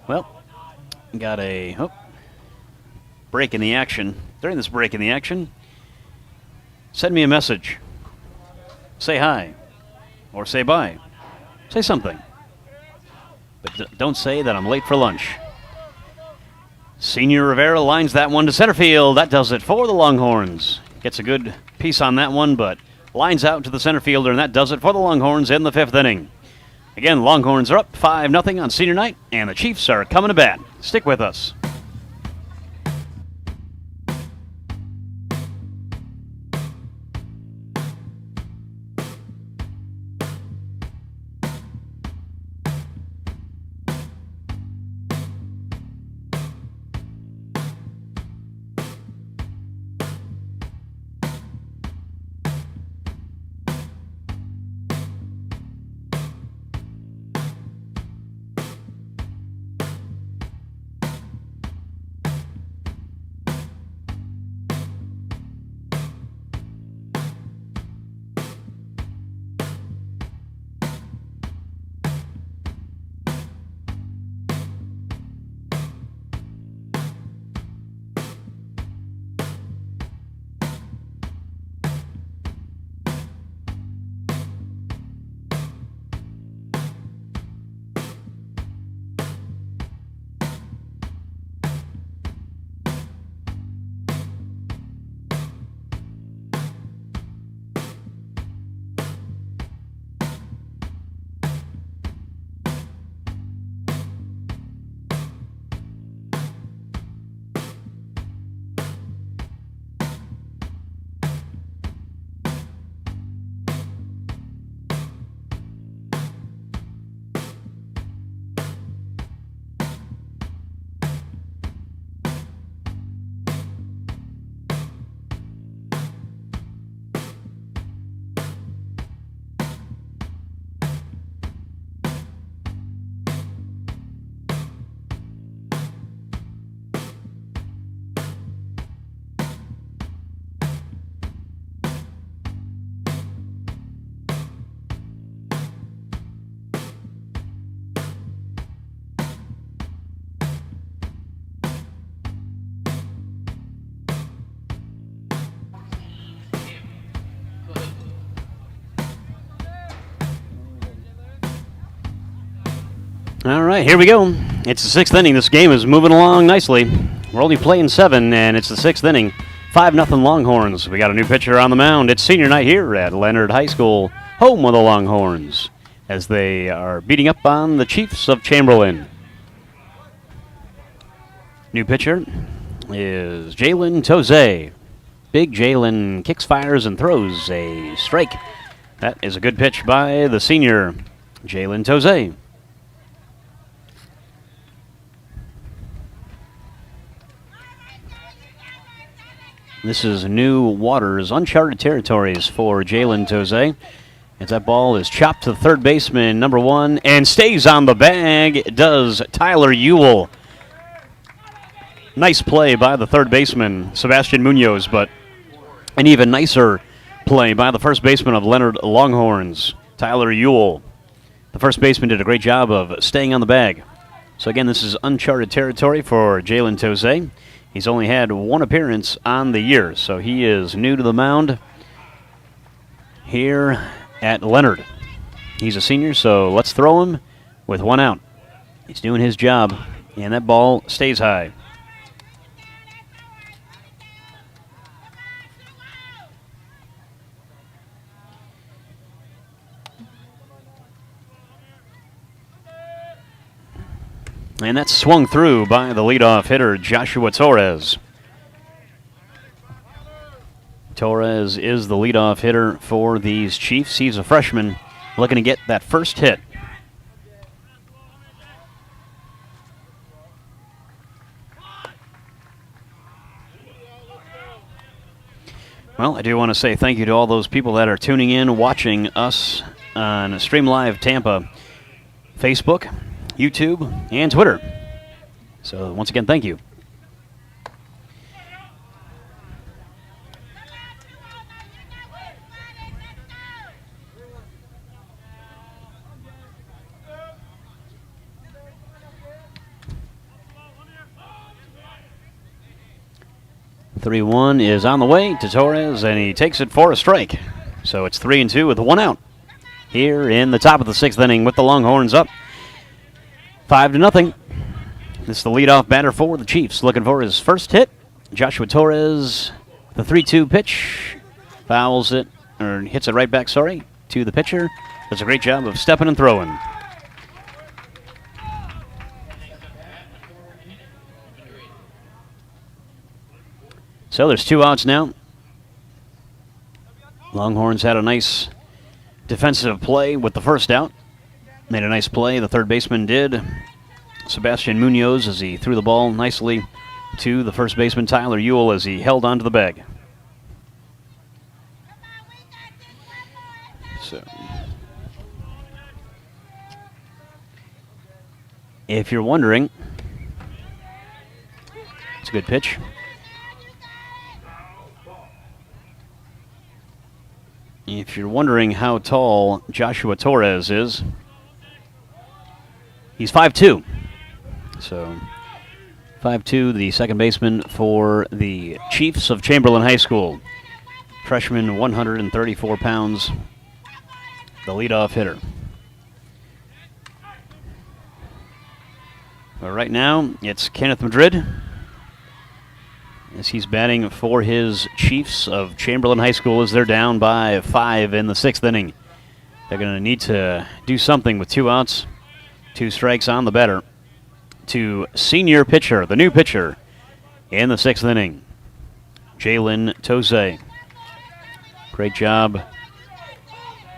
Well, got a break in the action. During this break in the action, send me a message. Say hi. Or say bye. Say something. But don't say that I'm late for lunch. Senior Rivera lines that one to center field. That does it for the Longhorns. Gets a good piece on that one, but lines out to the center fielder, and that does it for the Longhorns in the 5th inning. Again, Longhorns are up 5-0 on senior night, and the Chiefs are coming to bat. Stick with us. All right, here we go. It's the 6th inning. This game is moving along nicely. We're only playing 7, and it's the 6th inning. 5-0 Longhorns. We got a new pitcher on the mound. It's senior night here at Lennard High School, home of the Longhorns, as they are beating up on the Chiefs of Chamberlain. New pitcher is Jalen Toze. Big Jalen kicks, fires, and throws a strike. That is a good pitch by the senior, Jalen Toze. This is new waters, uncharted territories for Jalen Toze. As that ball is chopped to the third baseman, number 1, and stays on the bag, does Tyler Ewell. Nice play by the third baseman, Sebastian Munoz, but an even nicer play by the first baseman of Lennard Longhorns, Tyler Ewell. The first baseman did a great job of staying on the bag. So again, this is uncharted territory for Jalen Toze. He's only had 1 appearance on the year, so he is new to the mound here at Lennard. He's a senior, so let's throw him with 1 out. He's doing his job, and that ball stays high. And that's swung through by the leadoff hitter, Joshua Torres. Torres is the leadoff hitter for these Chiefs. He's a freshman looking to get that first hit. Well, I do want to say thank you to all those people that are tuning in, watching us on Stream Live Tampa, Facebook, YouTube, and Twitter. So once again, thank you. "3-1 is on the way to Torres, and he takes it for a strike. So it's 3-2 with 1 out here in the top of the 6th inning with the Longhorns up 5-0. This is the leadoff batter for the Chiefs, looking for his first hit. Joshua Torres, the 3-2 pitch, fouls it, or hits it right back, to the pitcher. Does a great job of stepping and throwing. So there's 2 outs now. Longhorns had a nice defensive play with the first out. Made a nice play, the third baseman did. Sebastian Munoz, as he threw the ball nicely to the first baseman, Tyler Ewell, as he held onto the bag. So, if you're wondering, it's a good pitch. If you're wondering how tall Joshua Torres is, he's 5'2". So 5'2", the second baseman for the Chiefs of Chamberlain High School. Freshman, 134 pounds, the leadoff hitter. But right now, it's Kenneth Madrid, as he's batting for his Chiefs of Chamberlain High School as they're down by 5 in the 6th inning. They're going to need to do something with 2 outs, 2 strikes on the batter, to senior pitcher, the new pitcher in the 6th inning, Jalen Toze. Great job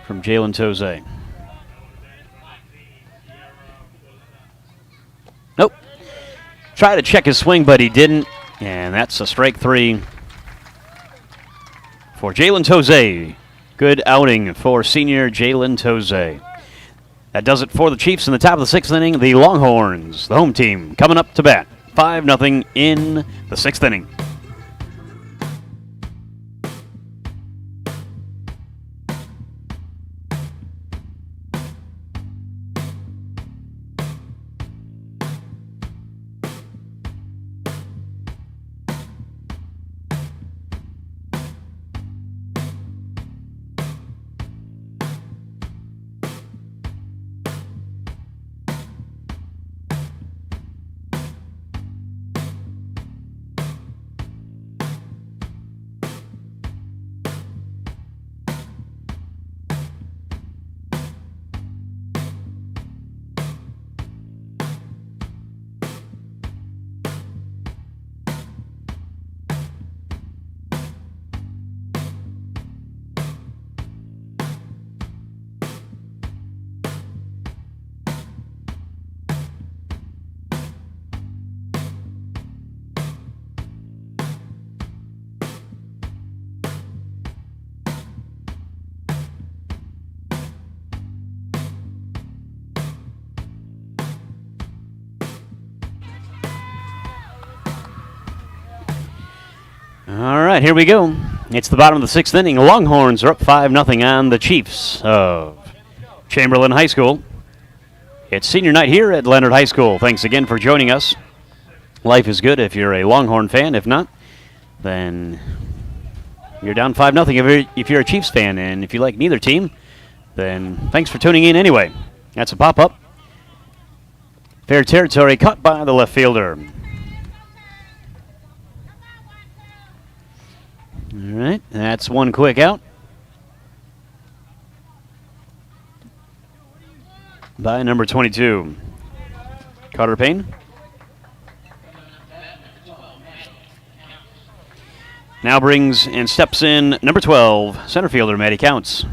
from Jalen Toze. Nope. Tried to check his swing, but he didn't. And that's a strike 3 for Jalen Toze. Good outing for senior Jalen Toze. That does it for the Chiefs in the top of the 6th inning. The Longhorns, the home team, coming up to bat. 5-0 in the 6th inning. All right, here we go. It's the bottom of the 6th inning. Longhorns are up 5-0 on the Chiefs of Chamberlain High School. It's senior night here at Lennard High School. Thanks again for joining us. Life is good if you're a Longhorn fan. If not, then you're down 5-0 if you're a Chiefs fan. And if you like neither team, then thanks for tuning in anyway. That's a pop-up. Fair territory caught by the left fielder. All right, that's one quick out by number 22. Carter Payne. Now brings and steps in number 12, center fielder Matty Counts.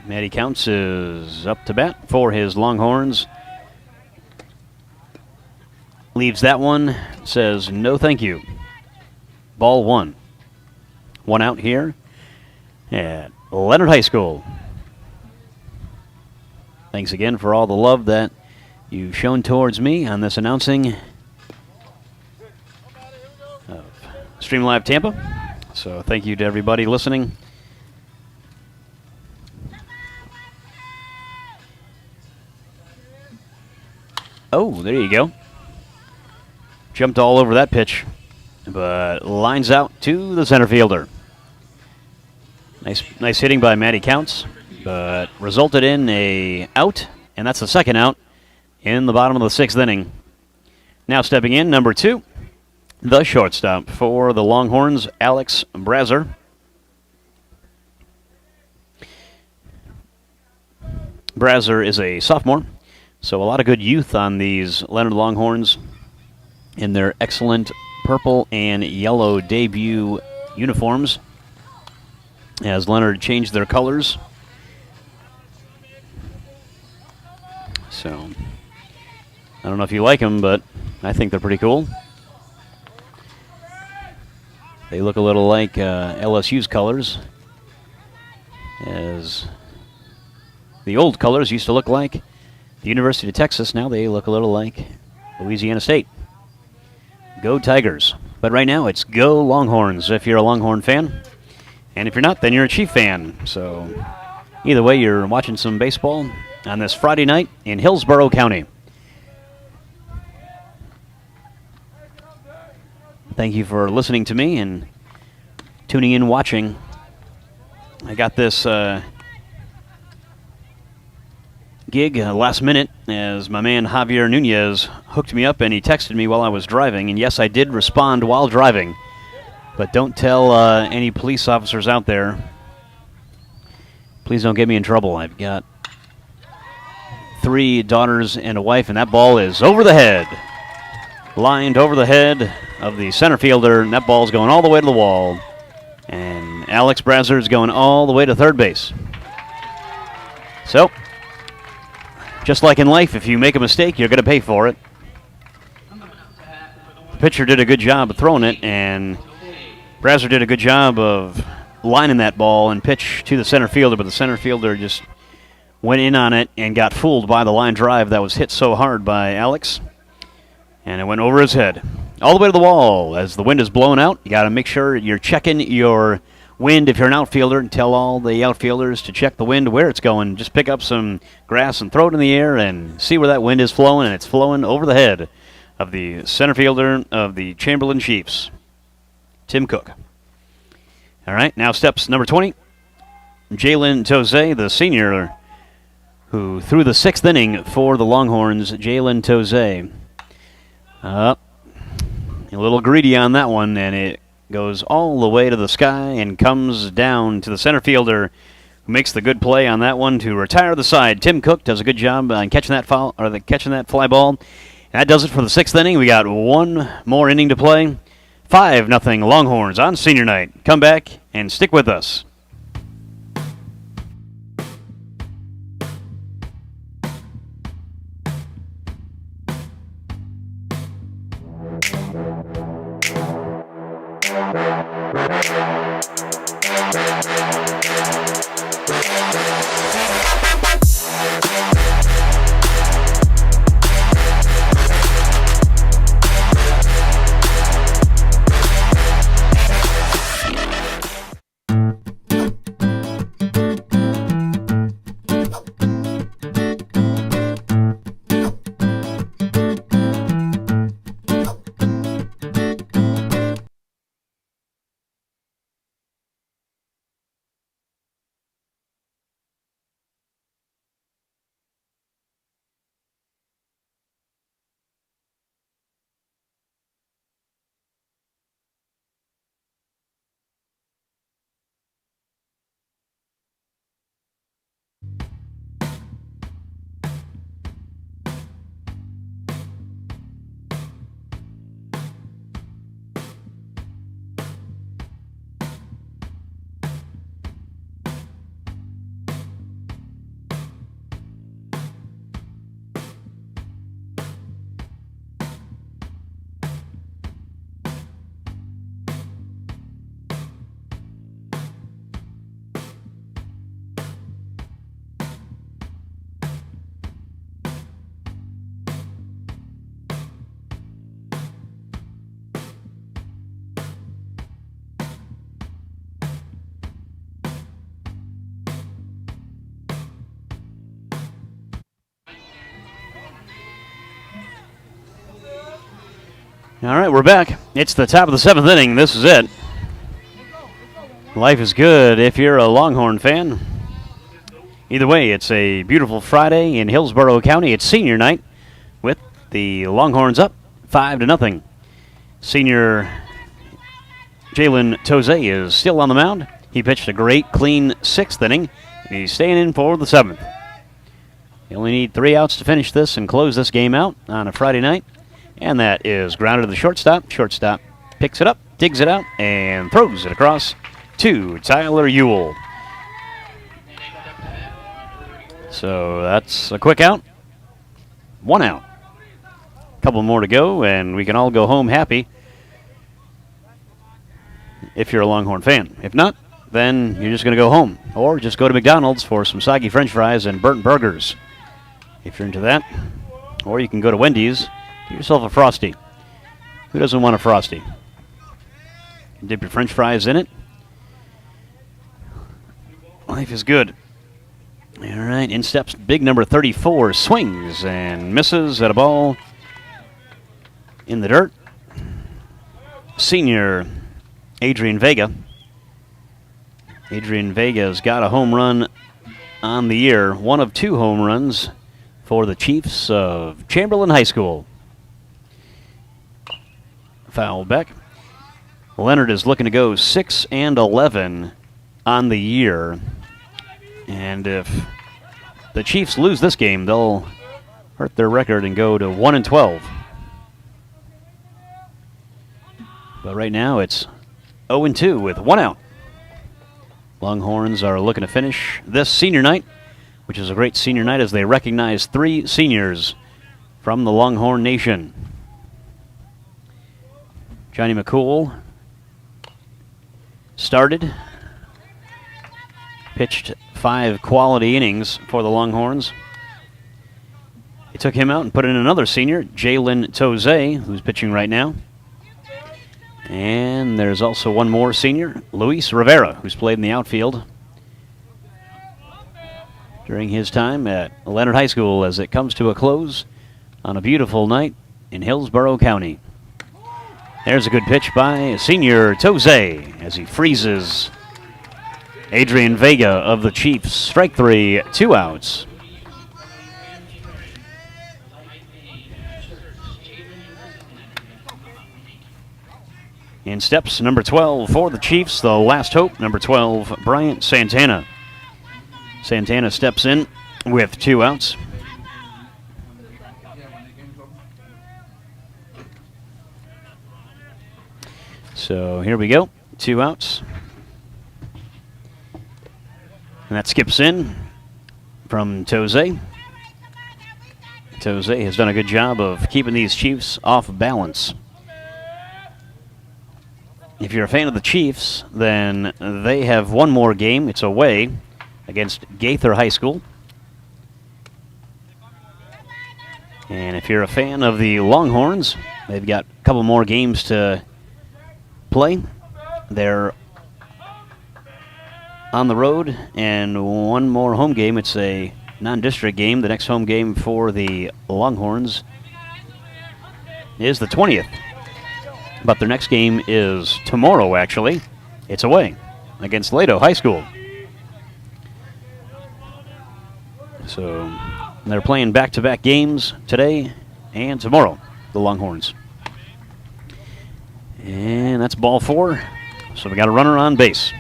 Matty Counts is up to bat for his Longhorns. Leaves that one, says no thank you. Ball 1. 1 out here at Lennard High School. Thanks again for all the love that you've shown towards me on this announcing of Stream Live Tampa. So thank you to everybody listening. Oh, there you go. Jumped all over that pitch, but lines out to the center fielder. Nice hitting by Matty Counts, but resulted in a out, and that's the second out in the bottom of the 6th inning. Now stepping in, number 2, the shortstop for the Longhorns, Alex Brazer. Brazer is a sophomore, so a lot of good youth on these Lennard Longhorns in their excellent purple and yellow debut uniforms, as Lennard changed their colors. So, I don't know if you like them, but I think they're pretty cool. They look a little like LSU's colors, as the old colors used to look like the University of Texas. Now they look a little like Louisiana State. Go Tigers. But right now it's go Longhorns if you're a Longhorn fan. And if you're not, then you're a Chief fan. So either way, you're watching some baseball on this Friday night in Hillsborough County. Thank you for listening to me and tuning in, watching. I got this gig last minute as my man Javier Nunez hooked me up, and he texted me while I was driving. And yes, I did respond while driving. But don't tell any police officers out there. Please don't get me in trouble. I've got 3 daughters and a wife, and that ball is over the head. Lined over the head of the center fielder, and that ball's going all the way to the wall. And Alex Brazer is going all the way to third base. So, just like in life, if you make a mistake, you're going to pay for it. The pitcher did a good job of throwing it, and Brazer did a good job of lining that ball and pitch to the center fielder, but the center fielder just went in on it and got fooled by the line drive that was hit so hard by Alex, and it went over his head. All the way to the wall. As the wind is blowing out, you got to make sure you're checking your wind if you're an outfielder, and tell all the outfielders to check the wind where it's going. Just pick up some grass and throw it in the air and see where that wind is flowing, and it's flowing over the head of the center fielder of the Chamberlain Chiefs, Tim Cook. All right, now steps number 20, Jalen Toze, the senior, who threw the 6th inning for the Longhorns. Jalen Toze. A little greedy on that one, and it goes all the way to the sky and comes down to the center fielder, who makes the good play on that one to retire the side. Tim Cook does a good job on catching that fly ball. And that does it for the 6th inning. We got one more inning to play. 5-0 Longhorns on senior night. Come back and stick with us. All right, we're back. It's the top of the 7th inning. This is it. Life is good if you're a Longhorn fan. Either way, it's a beautiful Friday in Hillsborough County. It's senior night with the Longhorns up 5-0. Senior Jalen Toze is still on the mound. He pitched a great, clean 6th inning, and he's staying in for the 7th. You only need 3 outs to finish this and close this game out on a Friday night. And that is grounded to the shortstop. Shortstop picks it up, digs it out, and throws it across to Tyler Ewell. So that's a quick out. 1 out. A couple more to go, and we can all go home happy if you're a Longhorn fan. If not, then you're just going to go home. Or just go to McDonald's for some soggy french fries and burnt burgers, if you're into that. Or you can go to Wendy's. Get yourself a Frosty. Who doesn't want a Frosty? Dip your french fries in it. Life is good. All right, in steps big number 34. Swings and misses at a ball in the dirt. Senior Adrian Vega. Adrian Vega's got a home run on the year. 1 of 2 home runs for the Chiefs of Chamberlain High School. Foul back. Lennard is looking to go 6-11 on the year. And if the Chiefs lose this game, they'll hurt their record and go to 1-12. But right now it's 0-2 with 1 out. Longhorns are looking to finish this senior night, which is a great senior night as they recognize 3 seniors from the Longhorn Nation. Johnny McCool started, pitched 5 quality innings for the Longhorns. They took him out and put in another senior, Jalen Toze, who's pitching right now. And there's also one more senior, Luis Rivera, who's played in the outfield during his time at Lennard High School as it comes to a close on a beautiful night in Hillsborough County. There's a good pitch by senior Toze as he freezes Adrian Vega of the Chiefs. Strike 3, 2 outs. In steps number 12 for the Chiefs, the last hope, number 12, Bryant Santana. Santana steps in with 2 outs. So here we go, 2 outs. And that skips in from Toze. Toze has done a good job of keeping these Chiefs off balance. If you're a fan of the Chiefs, then they have one more game. It's away against Gaither High School. And if you're a fan of the Longhorns, they've got a couple more games to play. They're on the road and one more home game. It's a non-district game. The next home game for the Longhorns is the 20th. But their next game is tomorrow, actually. It's away against Lato High School. So they're playing back-to-back games today and tomorrow, the Longhorns. And that's ball 4. So we got a runner on base.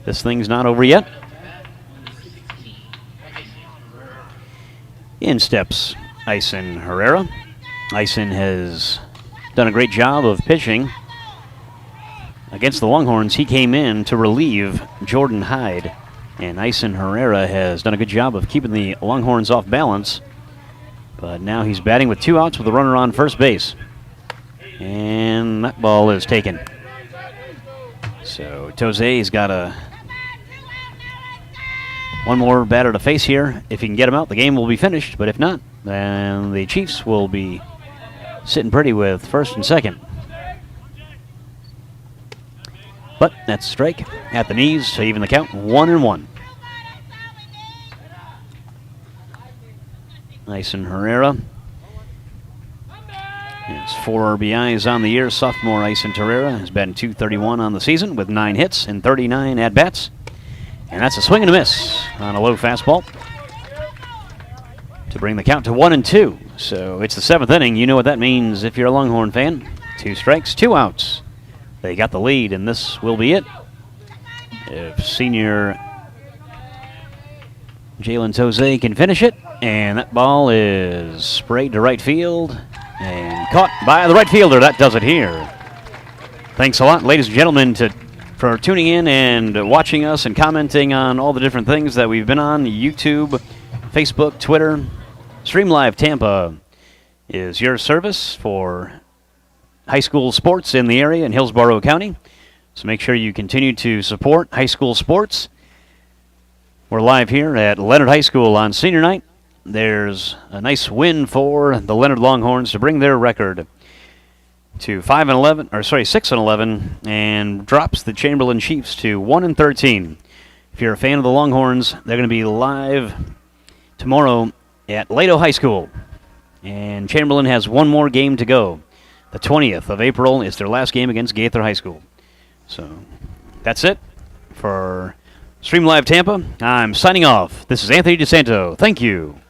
This thing's not over yet. In steps Ison Herrera. Ison has done a great job of pitching against the Longhorns. He came in to relieve Jordan Hyde. And Ison Herrera has done a good job of keeping the Longhorns off balance. But now he's batting with 2 outs with a runner on first base. And that ball is taken. So Toze's got one more batter to face here. If he can get him out, the game will be finished. But if not, then the Chiefs will be sitting pretty with first and second. But that's a strike at the knees to even the count, 1-1. Ison Herrera His 4 RBIs on the year. Sophomore Ison Torreira has batted .231 on the season with 9 hits and 39 at-bats. And that's a swing and a miss on a low fastball to bring the count to 1-2. So it's the 7th inning. You know what that means if you're a Longhorn fan. 2 strikes, 2 outs. They got the lead, and this will be it. If senior Jalen Tose can finish it, and that ball is sprayed to right field and caught by the right fielder. That does it here. Thanks a lot, ladies and gentlemen, for tuning in and watching us and commenting on all the different things that we've been on. YouTube, Facebook, Twitter. Stream Live Tampa is your service for high school sports in the area in Hillsborough County. So make sure you continue to support high school sports. We're live here at Lennard High School on senior night. There's a nice win for the Lennard Longhorns to bring their record to 6-11, and drops the Chamberlain Chiefs to 1-13. If you're a fan of the Longhorns, they're going to be live tomorrow at Lato High School. And Chamberlain has one more game to go. The 20th of April is their last game against Gaither High School. So that's it for Stream Live Tampa. I'm signing off. This is Anthony DeSanto. Thank you.